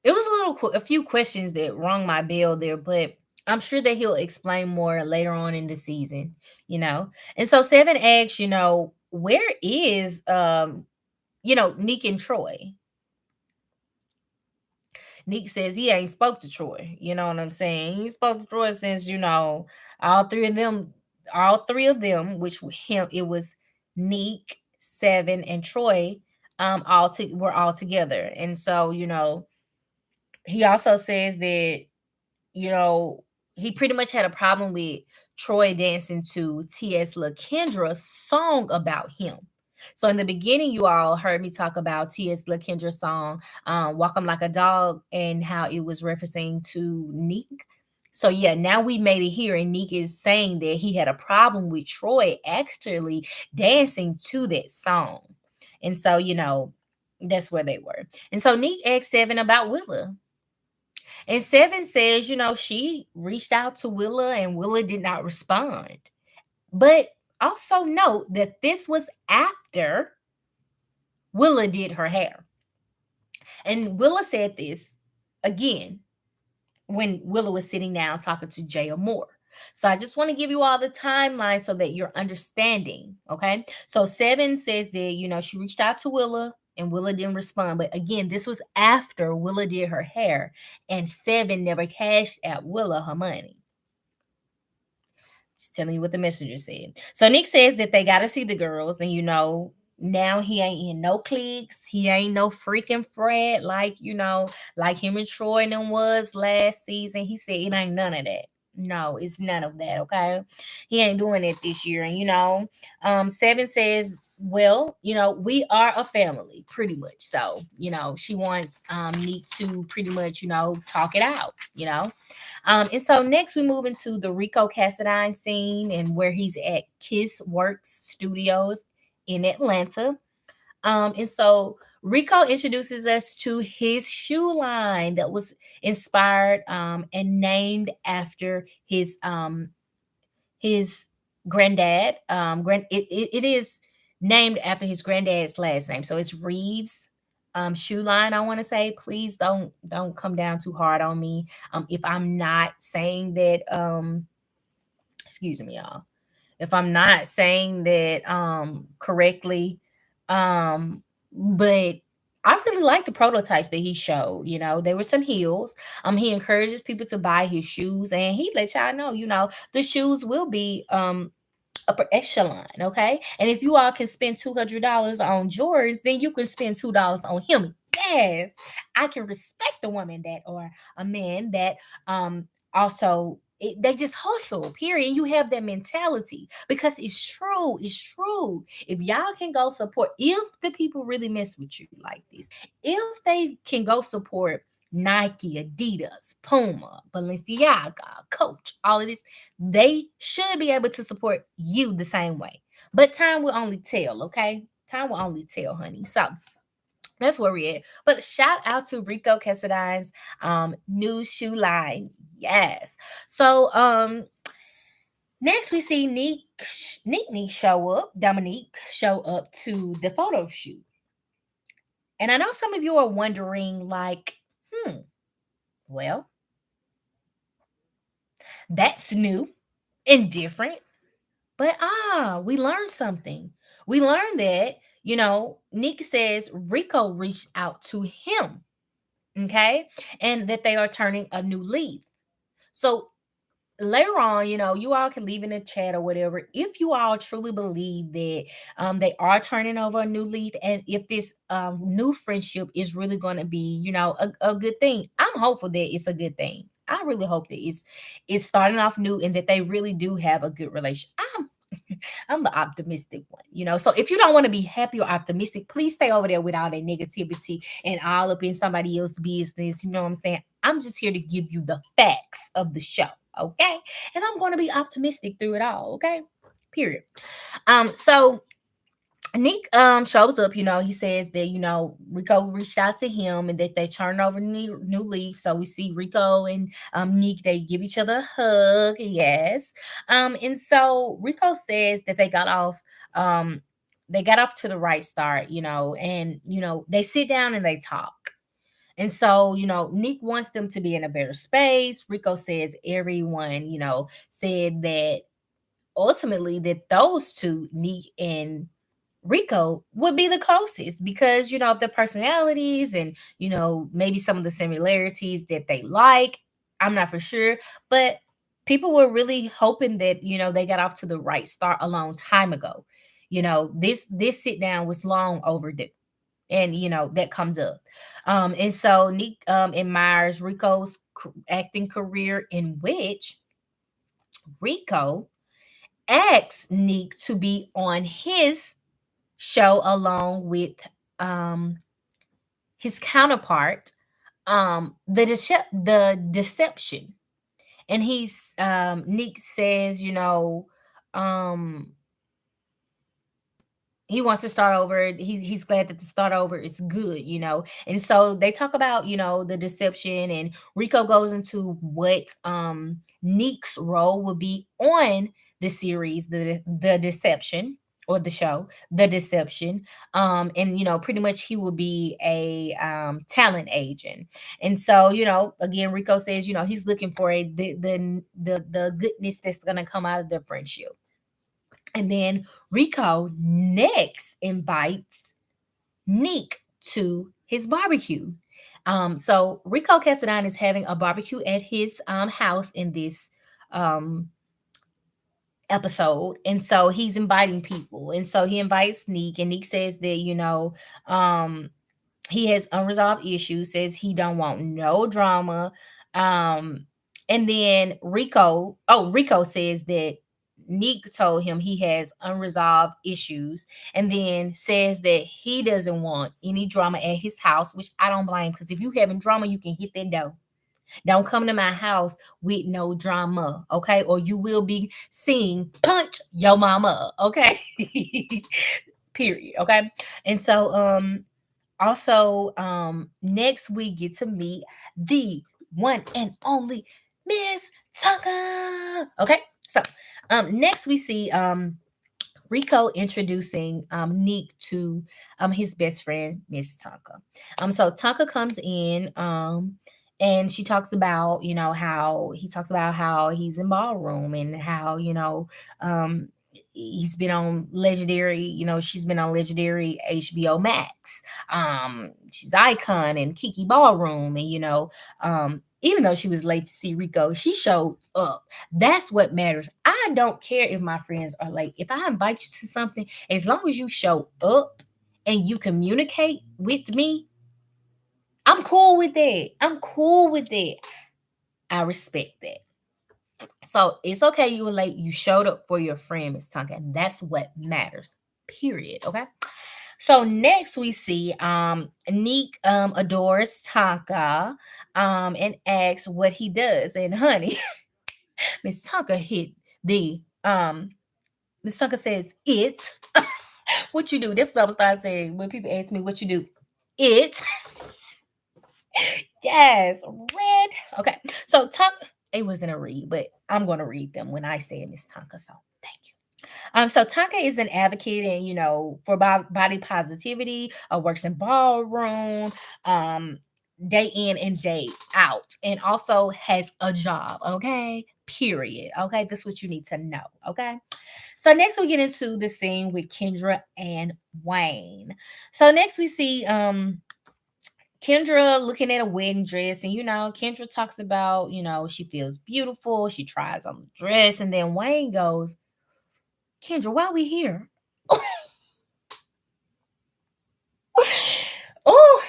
it was a few questions that rung my bell there, but I'm sure that he'll explain more later on in the season, And so Seven asks, where is Nick and Troy? Nick says he ain't spoke to Troy. You know what I'm saying? He spoke to Troy since, all three of them, which him, it was Nick, Seven, and Troy, were all together. And so, he also says that you know, he pretty much had a problem with Troy dancing to T.S. LaKendra's song about him. So in the beginning, you all heard me talk about T.S. LaKendra's song, Walk 'em Like a Dog, and how it was referencing to Neek. So yeah, now we made it here, and Neek is saying that he had a problem with Troy actually dancing to that song. And so, that's where they were. And so Neek asked Seven about Willa. And Seven says, she reached out to Willa and Willa did not respond. But also note that this was after Willa did her hair. And Willa said this again. when Willow was sitting down talking to Jay Moore. So I just want to give you all the timeline so that you're understanding. Okay. So Seven says that, she reached out to Willa and Willa didn't respond. But again, this was after Willa did her hair and Seven never cashed at Willa her money. Just telling you what the messenger said. So Nick says that they got to see the girls, and now he ain't in no cliques. He ain't no freaking frat like him and Troy and them was last season. He said it ain't none of that. No, it's none of that. Okay, he ain't doing it this year. And Seven says, well, we are a family, pretty much. So, she wants Nick to pretty much, talk it out. And so next we move into the Rico Cassadine scene and where he's at Kiss Works Studios in Atlanta. And so Rico introduces us to his shoe line that was inspired and named after his granddad. It is named after his granddad's last name. So it's Reeves shoe line, I want to say. Please don't come down too hard on me if I'm not saying that excuse me, y'all, if I'm not saying that correctly. But I really like the prototypes that he showed. There were some heels. He encourages people to buy his shoes, and he lets y'all know, the shoes will be upper echelon, okay? And if you all can spend $200 on Jordans, then you can spend $2 on him. Yes, I can respect a woman that or a man that also they just hustle, period. And you have that mentality because it's true. It's true. If y'all can go support, if the people really mess with you like this, if they can go support Nike, Adidas, Puma, Balenciaga, Coach, all of this, they should be able to support you the same way. But time will only tell, okay? Time will only tell, honey. So that's where we're at. But shout out to Rico Cassadine's new shoe line. Yes. So next we see Nick show up, Dominique show up to the photo shoot. And I know some of you are wondering, like, well, that's new and different. But we learned something. We learned that, Nick says Rico reached out to him, okay? And that they are turning a new leaf. So later on, you all can leave in the chat or whatever if you all truly believe that they are turning over a new leaf, and if this new friendship is really going to be, a good thing. I'm hopeful that it's a good thing. I really hope that it's starting off new and that they really do have a good relation. I'm the optimistic one, So if you don't want to be happy or optimistic, please stay over there with all that negativity and all up in somebody else's business. You know what I'm saying? I'm just here to give you the facts of the show, okay? And I'm going to be optimistic through it all, okay? Period. So Nick shows up, he says that, Rico reached out to him and that they turned over new leaf. So we see Rico and Nick, they give each other a hug, yes. And so Rico says that they got off to the right start, and they sit down and they talk. And so, Nick wants them to be in a better space. Rico says everyone, said that ultimately that those two, Nick and Rico, would be the closest because, of their personalities and, maybe some of the similarities that they like. I'm not for sure, but people were really hoping that, they got off to the right start a long time ago. This sit down was long overdue. And that comes up. And so Nick admires Rico's acting career, in which Rico asks Nick to be on his show along with his counterpart, the deception. And Nick says, um he wants to start over. He's glad that the start over is good, And so they talk about, the deception, and Rico goes into what Nick's role would be on the series, the deception, or the show, The Deception. And pretty much he will be a talent agent. And so, again, Rico says, he's looking for the goodness that's gonna come out of the friendship. And then Rico next invites Neek to his barbecue. So Rico Cassadine is having a barbecue at his house in this um episode. And so he's inviting people. And so he invites Neek, and Neek says that, um, he has unresolved issues, says he don't want no drama. Um, and then Rico says that Neek told him he has unresolved issues, and then says that he doesn't want any drama at his house, which I don't blame, because if you having drama, you can hit that door. Don't come to my house with no drama, okay? Or you will be seeing punch your mama, okay? Period, okay? And so also next we get to meet the one and only Miss Tucker. Okay? So next we see Rico introducing Neek to his best friend, Miss Tonka. So Tonka comes in, and she talks about, how he talks about how he's in ballroom, and how, he's been on legendary, she's been on legendary HBO Max. She's Icon and Kiki Ballroom, and even though she was late to see Rico, she showed up. That's what matters. I don't care if my friends are late. If I invite you to something, as long as you show up and you communicate with me, I'm cool with that. I'm cool with that. I respect that. So it's okay you were late. You showed up for your friend, Miss Tonka, and that's what matters. Period. Okay. So next we see Neek adores Tonka and asks what he does. And honey, Miss Tonka hit the Miss Tonka says it. What you do? This is what I'm start saying when people ask me what you do. It. Yes, red. Okay. So Tonka, it wasn't a read, but I'm gonna read them when I say it, Miss Tonka. So thank you. So Tonka is an advocate and for body positivity, works in ballroom, day in and day out, and also has a job. Okay, period. Okay, that's what you need to know. Okay. So next we get into the scene with Kendra and Wayne. So next we see Kendra looking at a wedding dress, and Kendra talks about, she feels beautiful, she tries on the dress, and then Wayne goes, Kendra, why are we here? Oh,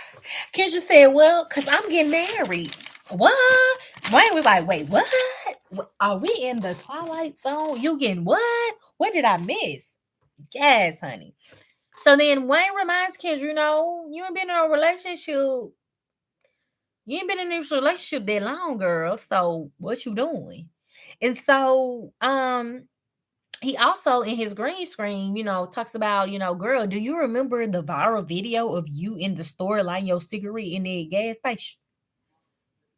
Kendra said, well, because I'm getting married. What? Wayne was like, wait, what? Are we in the Twilight Zone? You getting what? What did I miss? Yes, honey. So then Wayne reminds Kendra, you ain't been in a relationship. You ain't been in this relationship that long, girl. So what you doing? And so he also in his green screen, talks about, girl, do you remember the viral video of you in the store lighting your cigarette in the gas station?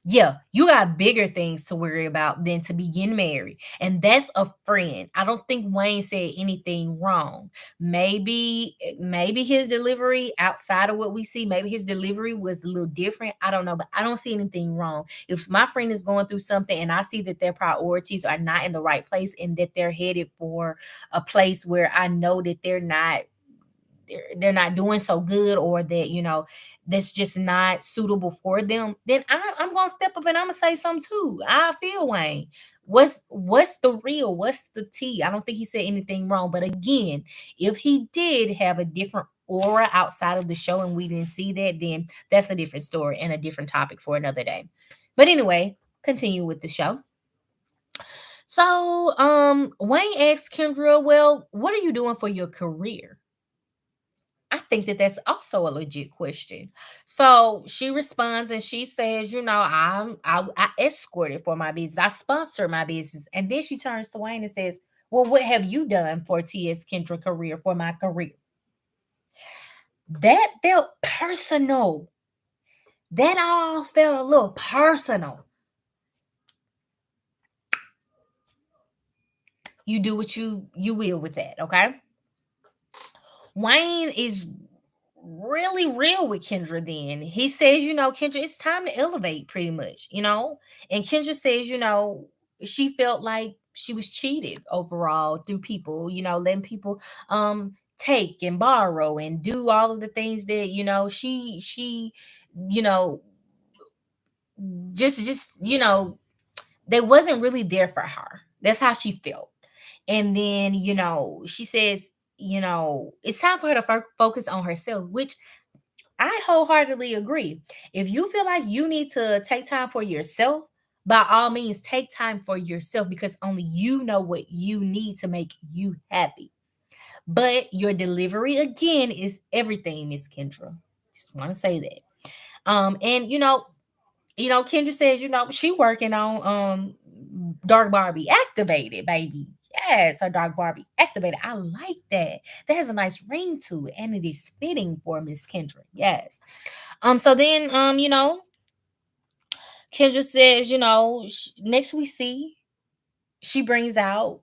Yeah, you got bigger things to worry about than to be getting married. And that's a friend. I don't think Wayne said anything wrong. Maybe his delivery outside of what we see, maybe his delivery was a little different. I don't know, but I don't see anything wrong. If my friend is going through something and I see that their priorities are not in the right place and that they're headed for a place where I know that they're not doing so good, or that that's just not suitable for them, then I'm gonna step up and I'm gonna say something too. I feel Wayne. What's the real? What's the tea? I don't think he said anything wrong. But again, if he did have a different aura outside of the show and we didn't see that, then that's a different story and a different topic for another day. But anyway, continue with the show. So Wayne asked Kendra, well, what are you doing for your career? I think that that's also a legit question. So she responds and she says, I escorted for my business. I sponsor my business. And then she turns to Wayne and says, well, what have you done for T.S. Kendra career, for my career? That felt personal. That all felt a little personal. You do what you will with that, okay? Wayne is really real with Kendra then. He says, Kendra, it's time to elevate pretty much, And Kendra says, she felt like she was cheated overall through people, letting people take and borrow and do all of the things that, she, you know, just they wasn't really there for her. That's how she felt. And then, she says, it's time for her to focus on herself, which I wholeheartedly agree. If you feel like you need to take time for yourself, by all means, take time for yourself because only you know what you need to make you happy. But your delivery again is everything, Miss Kendra. Just want to say that. And Kendra says, she working on Dark Barbie activated, baby. Yes, her Dark Barbie activated. I like that. That has a nice ring to it, and it is fitting for Miss Kendra. Yes. So then, Kendra says, next we see, she brings out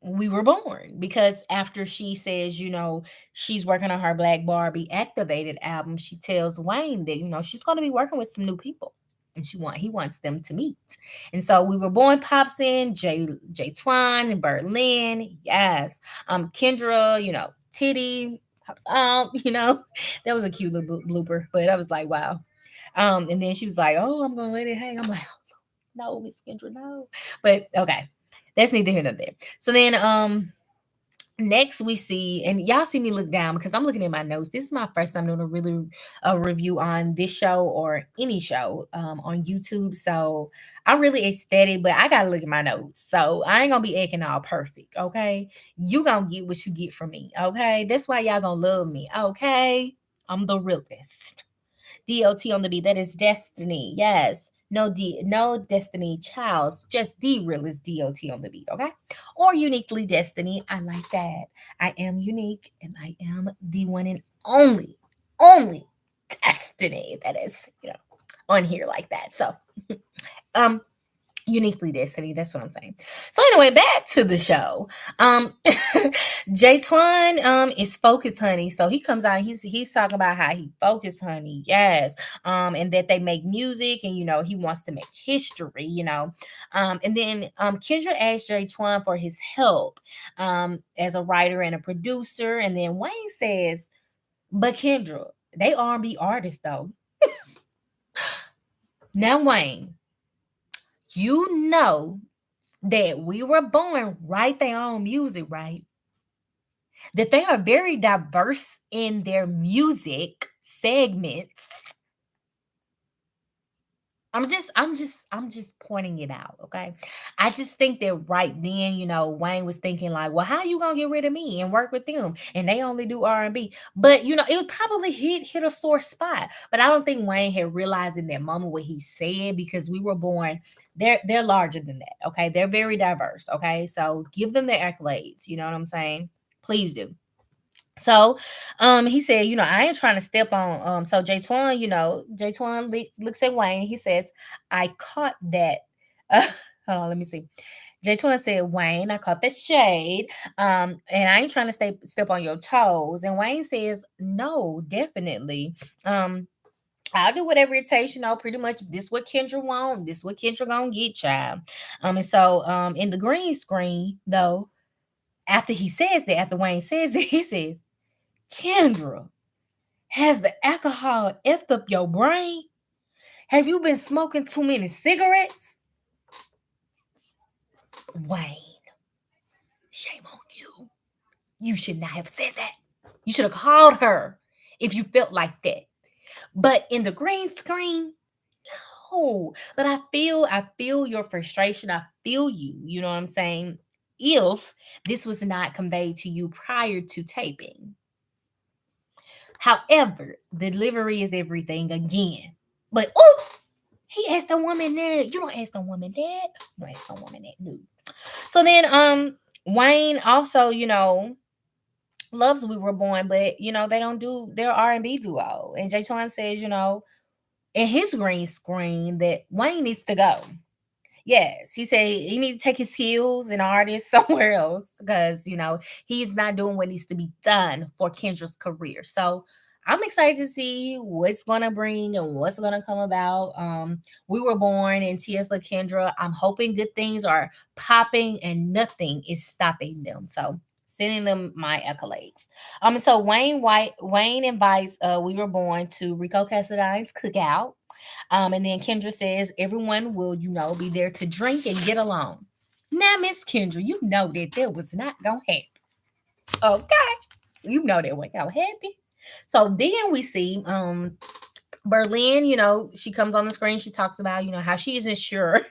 We Were Born, because after she says, she's working on her Black Barbie Activated album, she tells Wayne that, she's going to be working with some new people. And he wants them to meet. And so We Were Born pops in, Jay Twine and Berlin. Yes. Kendra, Titty pops out, That was a cute little blooper, but I was like, wow. And then she was like, "Oh, I'm gonna let it hang." I'm like, "No, Miss Kendra, no." But okay, that's neither here nor there. So then, next we see, and y'all see me look down because I'm looking at my notes. This is my first time doing a really a review on this show or any show on YouTube. So I'm really ecstatic, but I gotta look at my notes. So I ain't gonna be acting all perfect. Okay, you gonna get what you get from me. Okay, that's why y'all gonna love me. Okay, I'm the realest. DOT on the beat. That is Destiny. Yes. No Destiny Childs. Just the realest DOT on the beat, okay? Or Uniquely Destiny. I like that. I am unique and I am the one and only Destiny that is, on here like that. So, um, Uniquely Destiny. That's what I'm saying. So anyway, back to the show. Jay Twan is focused, honey. So he comes out. He's talking about how he focused, honey. Yes. And that they make music, and he wants to make history. And then Kendra asked Jay Twan for his help as a writer and a producer. And then Wayne says, "But Kendra, they R&B artists though." Now Wayne, you know that We Were Born write their own music, right? That they are very diverse in their music segments. I'm just pointing it out, okay? I just think that right then, Wayne was thinking like, well, how you gonna get rid of me and work with them? And they only do R&B. But it would probably hit a sore spot. But I don't think Wayne had realized in that moment what he said, because We Were Born, they're larger than that, okay? They're very diverse, okay? So give them their accolades, you know what I'm saying? Please do. So, he said, I ain't trying to step on. So Jay Twan, Jay Twan looks at Wayne. He says, I caught that. Hold on, let me see. Jay Twan said, Wayne, I caught the shade. And I ain't trying to step on your toes. And Wayne says, no, definitely. I'll do whatever it takes, pretty much this what Kendra want, this what Kendra gonna get, child. And so in the green screen, though, after Wayne says that, he says, Kendra, has the alcohol effed up your brain? Have you been smoking too many cigarettes? Wayne, shame on you. You should not have said that. You should have called her if you felt like that. But in the green screen, no. But I feel your frustration. I feel you. You know what I'm saying? If this was not conveyed to you prior to taping. However, delivery is everything again. But he asked the woman that. You don't ask the woman that. You don't ask the woman that. No. So then Wayne also, loves We Were Born, but they don't do their R&B duo. And Jay Twan says, in his green screen that Wayne needs to go. Yes, he said he needs to take his skills and artists somewhere else because he's not doing what needs to be done for Kendra's career. So I'm excited to see what's gonna bring and what's gonna come about. We were born in T.S. Kendra. I'm hoping good things are popping and nothing is stopping them. So sending them my accolades. So Wayne invites We Were Born to Rico Cassadine's cookout. And then Kendra says everyone will, be there to drink and get along. Now, Miss Kendra, you know that was not gonna happen. Okay. You know that wasn't gonna happen. So then we see Berlin, she comes on the screen, she talks about, how she isn't sure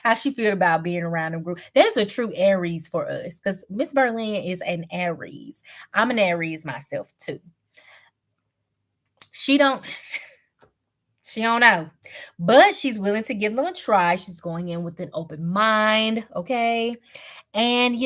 how she feel about being around a group. That's a true Aries for us because Miss Berlin is an Aries. I'm an Aries myself too. She don't She don't know, but she's willing to give them a try. She's going in with an open mind, okay? And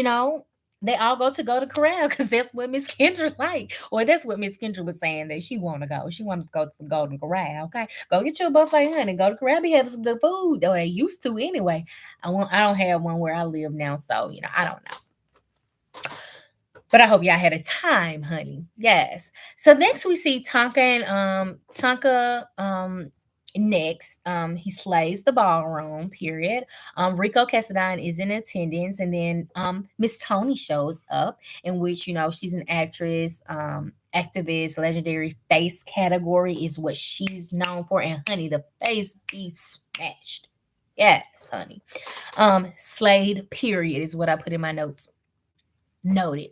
they all go to corral because that's what Miss Kendra like, or that's what Miss Kendra was saying that she want to go. She want to go to the Golden Corral, okay? Go get you a buffet, honey. Go to corral, be having some good food. Or they used to anyway. I don't have one where I live now, so I don't know. But I hope y'all had a time, honey. Yes. So next we see Tonka next. He slays the ballroom, period. Rico Cassadine is in attendance, and then Miss Tony shows up, in which she's an actress, activist, legendary face category is what she's known for. And honey, the face be snatched. Yes, honey. Slayed, period, is what I put in my notes. Noted.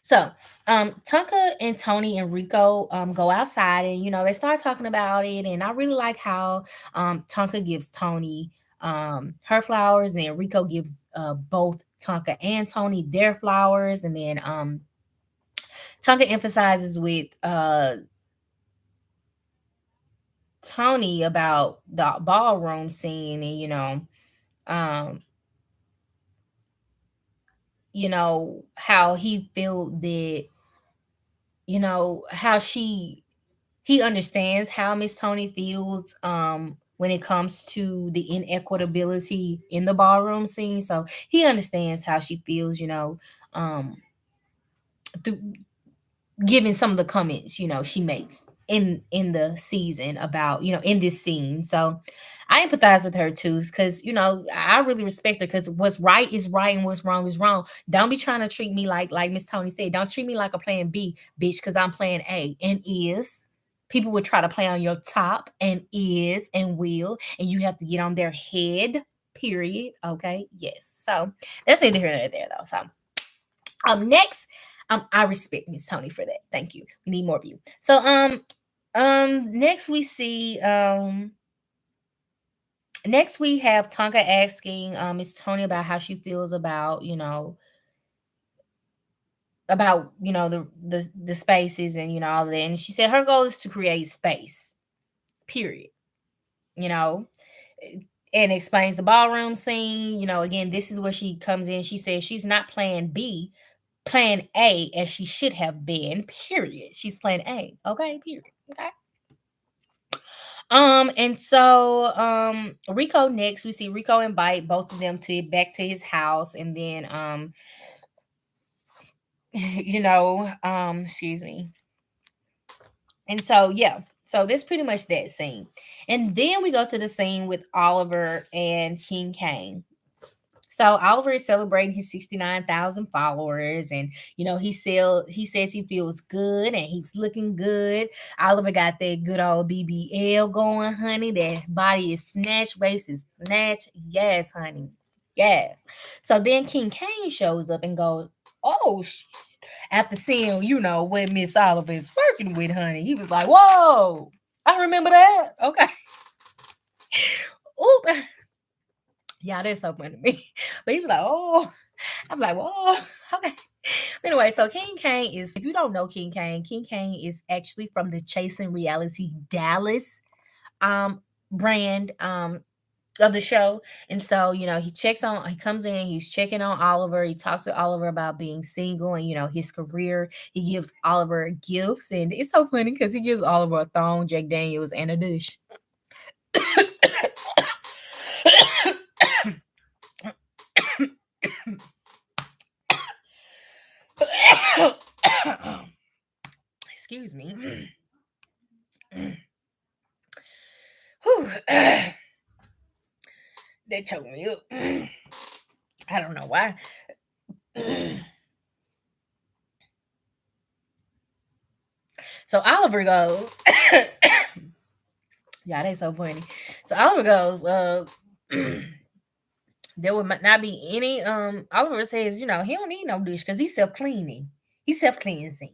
So, Tonka and Tony and Rico go outside, and they start talking about it. And I really like how Tonka gives Tony her flowers, and then Rico gives both Tonka and Tony their flowers, and then Tonka emphasizes with Tony about the ballroom scene, and um, how he felt that how he understands how Miss Tony feels when it comes to the inequitability in the ballroom scene. So he understands how she feels, um through given some of the comments she makes in the season about in this scene. So I empathize with her too, because I really respect her, because what's right is right and what's wrong is wrong. Don't be trying to treat me like Miss Tony said, don't treat me like a plan B, bitch, because I'm playing A. And is people would try to play on your top, and is and will, and you have to get on their head, period. Okay, yes. So that's neither here nor there though. So next, I respect Miss Tony for that. Thank you. We need more of you. So next we see next we have Tonka asking Miss Tony about how she feels about the spaces and all of that. And she said her goal is to create space. Period. You know, and explains the ballroom scene. Again, this is where she comes in. She says she's not plan B, plan A, as she should have been, period. She's plan A. Okay, period. Okay. And so Rico next, we see Rico invite both of them to back to his house, and then excuse me. And so yeah, so that's pretty much that scene. And then we go to the scene with Oliver and King Kane. So Oliver is celebrating his 69,000 followers, and he says he feels good and he's looking good. Oliver got that good old BBL going, honey. That body is snatched, waist is snatched. Yes, honey. Yes. So then King Kane shows up and goes, "Oh, after seeing, what Miss Oliver is working with, honey." He was like, "Whoa, I remember that." Okay. Oop. Yeah, that's so funny to me. But he was like, "Oh," I'm like, "Whoa, okay." Anyway, so King Kane is, if you don't know King Kane is actually from the Chasing Reality Dallas brand of the show. And so, he comes in, he's checking on Oliver. He talks to Oliver about being single and, his career. He gives Oliver gifts. And it's so funny because he gives Oliver a thong, Jack Daniels, and a dish. Excuse me. Whew. That choked me up. I don't know why. So Oliver goes, yeah, they so funny. So Oliver goes, there would not be any Oliver says, he don't need no dish because he's self-cleaning. He's self-cleansing.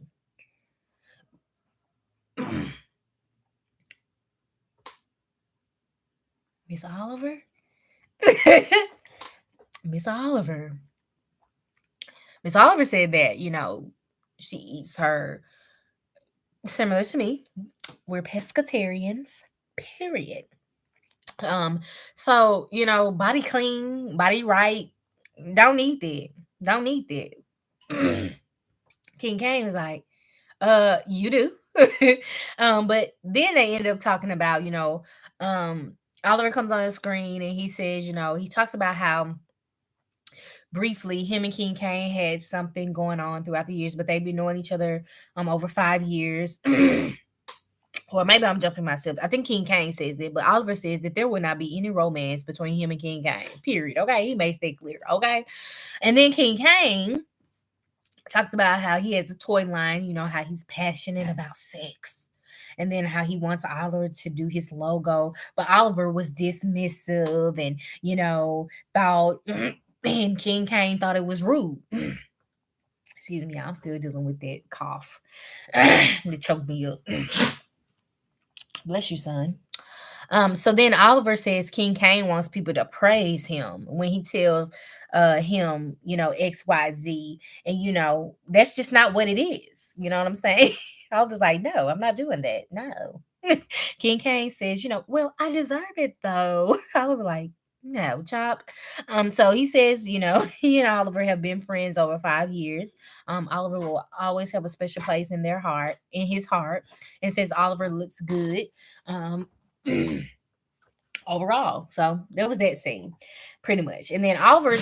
Miss Oliver? Miss Oliver. Miss Oliver said that, she eats her similar to me. We're pescatarians, period. So, body clean, body right. Don't need that. Don't need that. King Kane was like, you do. But then they end up talking about, Oliver comes on the screen and he says, he talks about how briefly him and King Kane had something going on throughout the years, but they've been knowing each other over 5 years. Or maybe I'm jumping myself. I think King Kane says that, but Oliver says that there will not be any romance between him and King Kane. Period. Okay, he makes that clear. Okay, and then King Kane talks about how he has a toy line. How he's passionate about sex, and then how he wants Oliver to do his logo, but Oliver was dismissive and thought, and King Kane thought it was rude. Excuse me, I'm still dealing with that cough. It choked me up. Bless you, son. So then Oliver says King Kane wants people to praise him when he tells him, XYZ. And that's just not what it is. You know what I'm saying? Oliver's like, no, I'm not doing that. No. King Kane says, well, I deserve it though. Oliver like, no, chop. So he says, he and Oliver have been friends over 5 years. Oliver will always have a special place in his heart, and says Oliver looks good. Overall. So that was that scene, pretty much. And then Oliver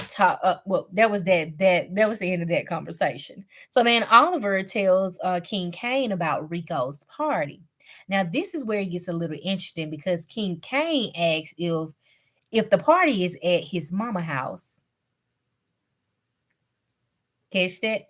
well, that was that was the end of that conversation. So then Oliver tells King Kane about Rico's party. Now this is where it gets a little interesting because King Kane asks if the party is at his mama house. Catch that?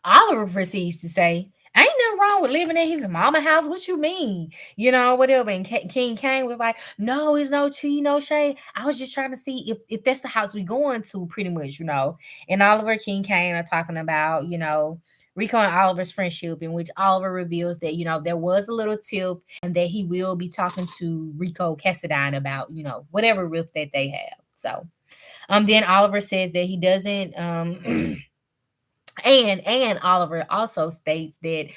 Oliver proceeds to say, ain't nothing wrong with living at his mama house. What you mean? Whatever. And King Kane was like, no, it's no tea, no shade. I was just trying to see if that's the house we going to, pretty much, And Oliver, King Kane are talking about, Rico and Oliver's friendship, in which Oliver reveals that, there was a little tiff and that he will be talking to Rico Cassadine about, whatever rift that they have. So then Oliver says that he doesn't and Oliver also states that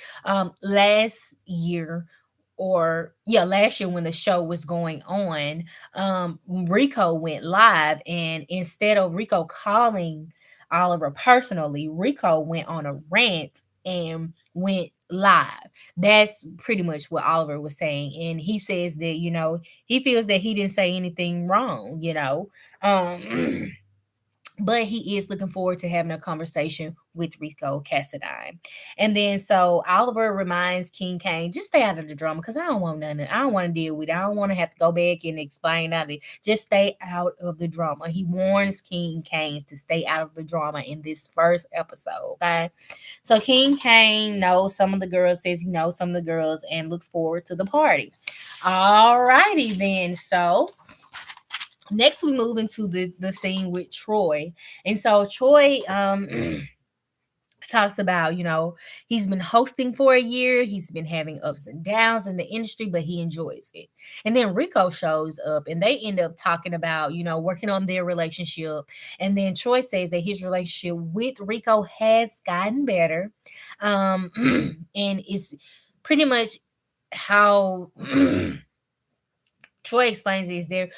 last year when the show was going on, Rico went live, and instead of Rico calling Oliver personally, Rico went on a rant and went live. That's pretty much what Oliver was saying, and he says that he feels that he didn't say anything wrong, but he is looking forward to having a conversation with Rico Cassadine. And then so Oliver reminds King Kane, just stay out of the drama because I don't want nothing. I don't want to deal with it. I don't want to have to go back and explain out it. Just stay out of the drama. He warns King Kane to stay out of the drama in this first episode. Okay. So King Kane knows some of the girls, says he knows some of the girls, and looks forward to the party. All righty then. So next we move into the scene with Troy. And so Troy talks about, he's been hosting for a year. He's been having ups and downs in the industry, but he enjoys it. And then Rico shows up and they end up talking about, working on their relationship. And then Troy says that his relationship with Rico has gotten better. And it's pretty much how Troy explains is there,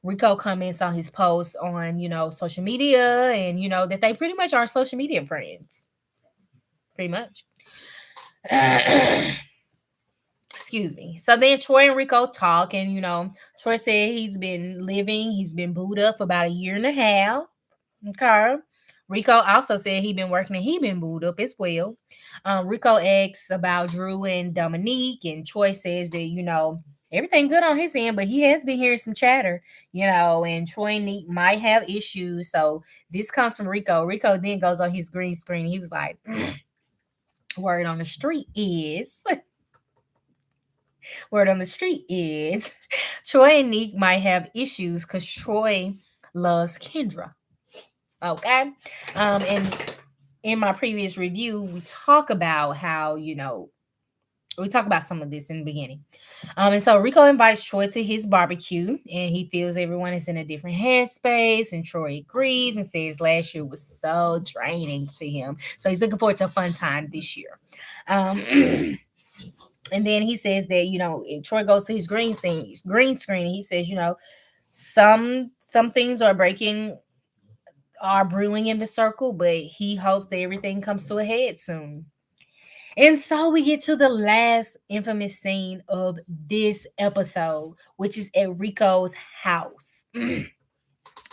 Rico comments on his posts on, social media, and, that they pretty much are social media friends. Pretty much. Excuse me. So then Troy and Rico talk, and, Troy said he's been booed up for about a year and a half. Okay. Rico also said he been working and he been booed up as well. Rico asks about Drew and Dominique, and Troy says that, everything good on his end, but he has been hearing some chatter, and Troy and Neek might have issues. So this comes from Rico. Rico then goes on his green screen. He was like, word on the street is, word on the street is, Troy and Neek might have issues because Troy loves Kendra. Okay. And in my previous review, we talk about how, we talk about some of this in the beginning. And so Rico invites Troy to his barbecue, and he feels everyone is in a different headspace. And Troy agrees and says last year was so draining for him. So he's looking forward to a fun time this year. And then he says that, if Troy goes to his green screen, he says, some things are brewing in the circle, but he hopes that everything comes to a head soon. And so we get to the last infamous scene of this episode, which is at Rico's house.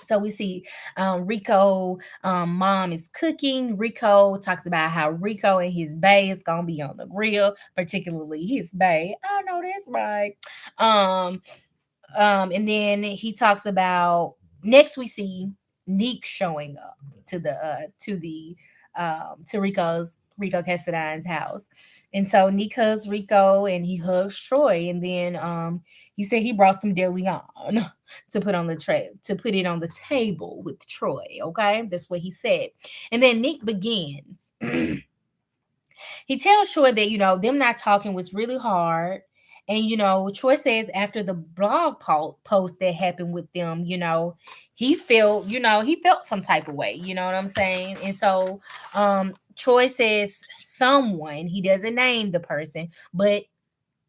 So we see Rico, mom is cooking. Rico talks about how Rico and his bae is gonna be on the grill, particularly his bae. I know that's right. And then he talks about, next we see Neek showing up to Rico Cassadine's house. And so Neek hugs Rico and he hugs Troy. And then he said he brought some DeLeon to put on the tray, to put it on the table with Troy. Okay, that's what he said. And then Neek begins. He tells Troy that, them not talking was really hard. And, Troy says after the blog post that happened with them, he felt some type of way, you know what I'm saying? And so Troy says someone, he doesn't name the person, but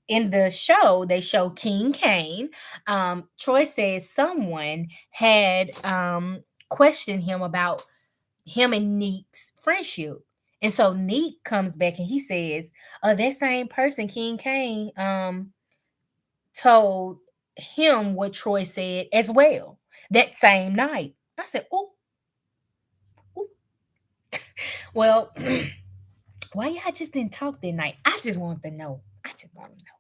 in the show, they show King Kane. Troy says someone had questioned him about him and Neek's friendship. And so Neek comes back and he says, that same person, King Kane, told him what Troy said as well that same night. I said, oh, well, why y'all just didn't talk that night? I just want to know. I just want to know.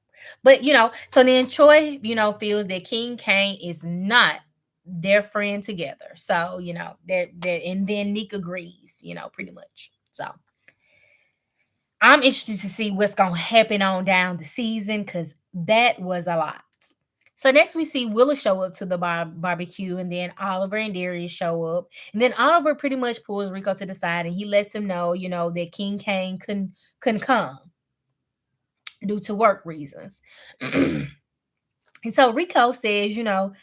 But, so then Troy, feels that King Kane is not their friend together. So, that and then Neek agrees, pretty much. So I'm interested to see what's going to happen on down the season because that was a lot. So next we see Willa show up to the barbecue, and then Oliver and Darius show up. And then Oliver pretty much pulls Rico to the side and he lets him know, that King Kane couldn't come due to work reasons. And so Rico says, in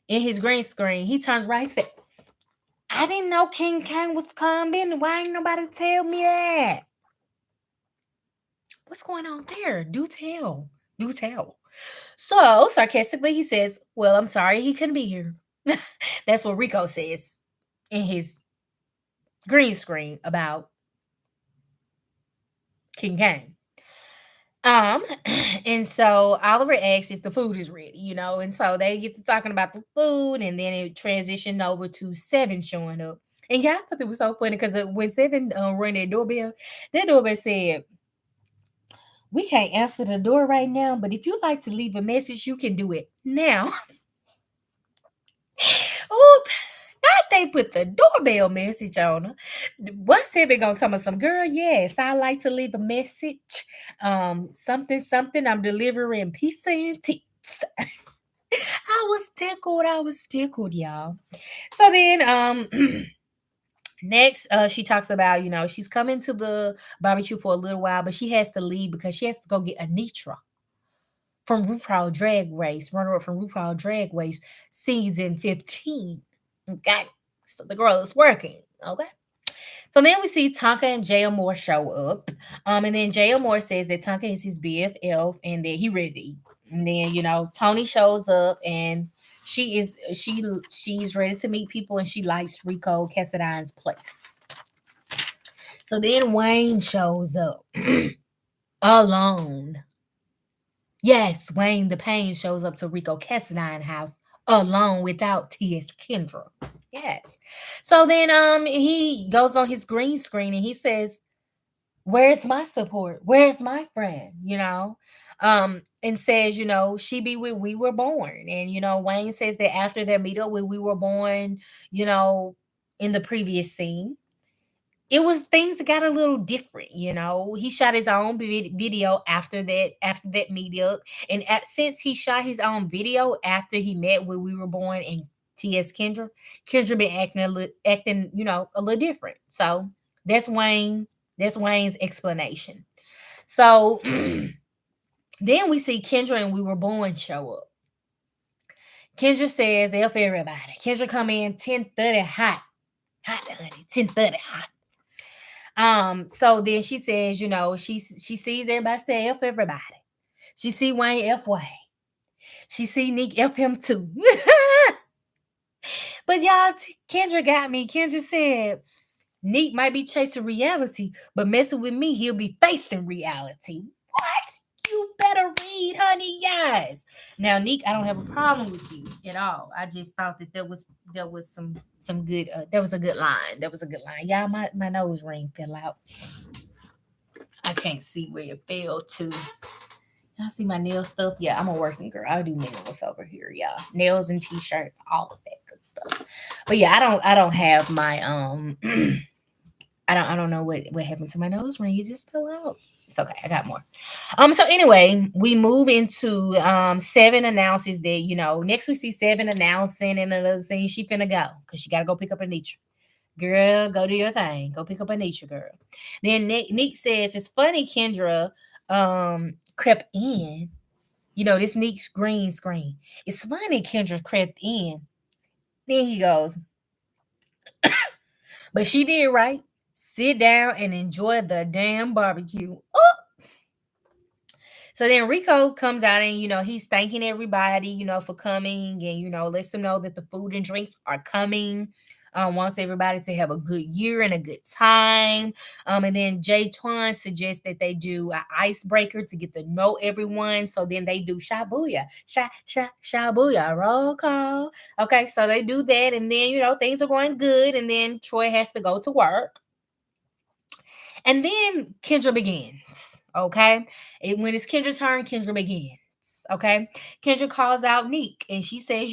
his green screen, he turns right and said, I didn't know King Kane was coming. Why ain't nobody tell me that? What's going on there? Do tell. Do tell. So sarcastically, he says, well, I'm sorry he couldn't be here. That's what Rico says in his green screen about King Kane. And so Oliver asks if the food is ready, and so they get to talking about the food, and then it transitioned over to Seven showing up. And yeah, I thought it was so funny because when Seven rang that doorbell said, we can't answer the door right now, but if you'd like to leave a message, you can do it now. Oop, not they put the doorbell message on her. What's Seven gonna tell me some girl? Yes, I like to leave a message. Something. I'm delivering pizza and teats. I was tickled, y'all. So then, next, she talks about, she's coming to the barbecue for a little while, but she has to leave because she has to go get Anitra from RuPaul Drag Race, runner-up from RuPaul Drag Race season 15. Okay, so the girl is working. Okay. So then we see Tonka and Jay Moore show up. And then Jay Moore says that Tonka is his BFF and that he ready to eat. And then, Tony shows up and she's ready to meet people and she likes Rico Cassadine's place. So then Wayne shows up alone. Yes, Wayne the Pain shows up to Rico Cassadine's house alone without T.S. Kendra. Yes. So then he goes on his green screen and he says, where's my support? Where's my friend? And says, she be where we were born. And Wayne says that after their meetup where we were born, you know, in the previous scene, it was things that got a little different. He shot his own video after that meetup, and since he shot his own video after he met where we were born and T.S. Kendra been acting a little different. So that's Wayne's explanation. So then we see Kendra and we were born show up. Kendra says, F everybody. Kendra come in 10:30 hot. Hot, honey. 10:30 hot. So then she says, she sees everybody say F everybody. She see Wayne F Wayne. She see Nick F him too. But y'all, Kendra got me. Kendra said, Nick might be chasing reality, but messing with me, he'll be facing reality. What? You better read, honey. Yes. Now, Nick, I don't have a problem with you at all. I just thought that there was some good. That was a good line. That was a good line. Y'all, my nose ring fell out. I can't see where it fell to. Y'all see my nail stuff? Yeah, I'm a working girl. I do nails over here, y'all. Nails and t-shirts, all of that good stuff. But yeah, I don't have my I don't know what happened to my nose ring. It just fell out. It's okay. I got more. So anyway, we move into Seven announces that, next we see Seven announcing in another scene she finna go because she gotta go pick up Anitra. Girl, go do your thing. Go pick up Anitra, girl. Then Nick says it's funny Kendra crept in. This Nick's green screen. It's funny Kendra crept in. Then he goes, but she did right. Sit down and enjoy the damn barbecue. Oh! So then Rico comes out and, he's thanking everybody, for coming and, lets them know that the food and drinks are coming. Wants everybody to have a good year and a good time. And then Jay Twan suggests that they do an icebreaker to get to know everyone. So then they do Shabuya. Shabuya. Roll call. Okay, so they do that. And then, things are going good. And then Troy has to go to work. And then Kendra begins. Okay. When it's Kendra's turn, Kendra begins. Okay. Kendra calls out Neek and she says,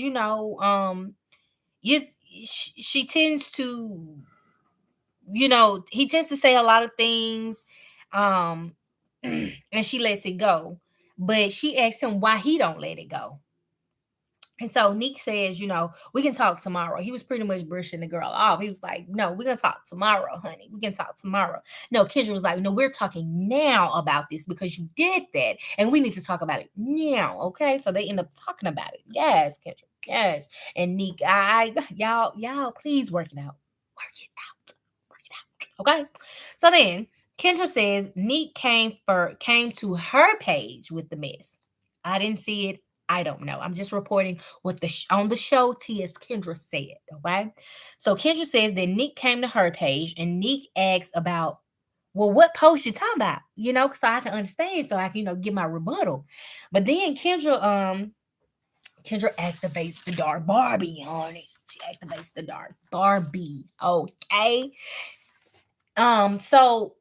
she tends to, he tends to say a lot of things. And she lets it go. But she asks him why he don't let it go. And so Nick says, we can talk tomorrow. He was pretty much brushing the girl off. He was like, no, we're going to talk tomorrow, honey. We can talk tomorrow. No, Kendra was like, no, we're talking now about this because you did that. And we need to talk about it now. Okay. So they end up talking about it. Yes, Kendra. Yes. And Nick, y'all, please work it out. Work it out. Work it out. Okay. So then Kendra says Nick came to her page with the mess. I didn't see it. I don't know. I'm just reporting what on the show T.S. Kendra said. Okay. So Kendra says that Nick came to her page and Nick asks about, well, what post you talking about? So I can understand, so I can, get my rebuttal. But then Kendra activates the dark Barbie on it. She activates the dark Barbie. Okay. So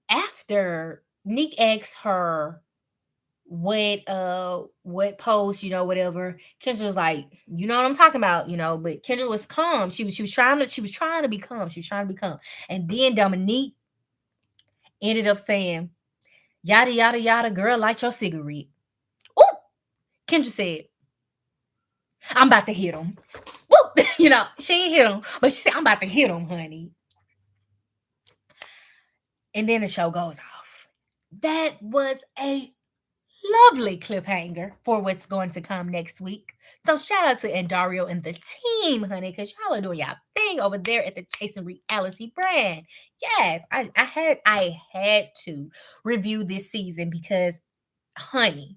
after Nick asks her what post, whatever, Kendra was like, you know what I'm talking about, but Kendra was calm. She was trying to be calm. She was trying to be calm. And then Dominique ended up saying, yada yada yada, girl, light your cigarette. Oh, Kendra said, I'm about to hit him. Woo! She ain't hit him, but she said, I'm about to hit him, honey. And then the show goes off. That was a lovely cliffhanger for what's going to come next week. So shout out to Andario and the team, honey, because y'all are doing y'all thing over there at the Chasing Reality brand. Yes, I had to review this season because, honey,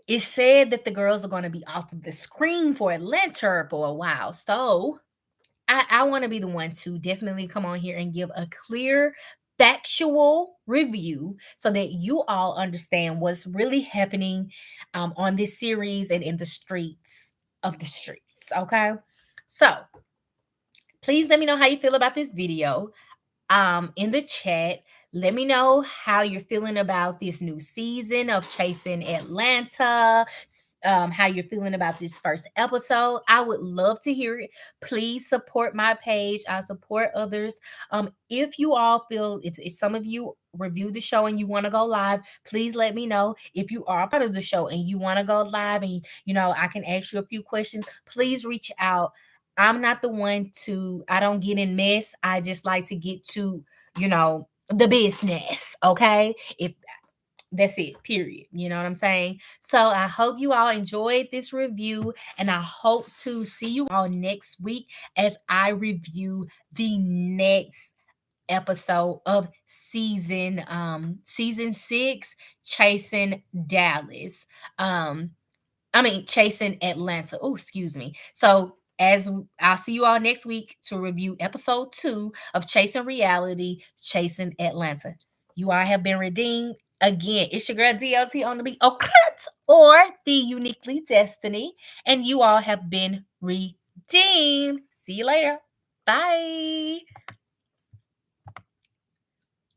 it said that the girls are going to be off of the screen for Atlanta for a while. So I want to be the one to definitely come on here and give a clear factual review so that you all understand what's really happening on this series and in the streets of the streets. Okay. So please let me know how you feel about this video in the chat. Let me know how you're feeling about this new season of Chasing Atlanta. How you're feeling about this first episode. I would love to hear it. Please support my page. I support others. If you all feel, if some of you review the show and you want to go live, please let me know. If you are part of the show and you want to go live and I can ask you a few questions, please reach out. I'm not the one to, I don't get in mess. I just like to get to, the business. Okay. If that's it, period. You know what I'm saying? So I hope you all enjoyed this review and I hope to see you all next week as I review the next episode of season 6, Chasing Dallas. Chasing Atlanta. Oh, excuse me. So I'll see you all next week to review episode 2 of Chasing Reality, Chasing Atlanta. You all have been redeemed. Again, it's your girl DLT on the beat, or the Uniquely Destiny, and you all have been redeemed. See you later. Bye.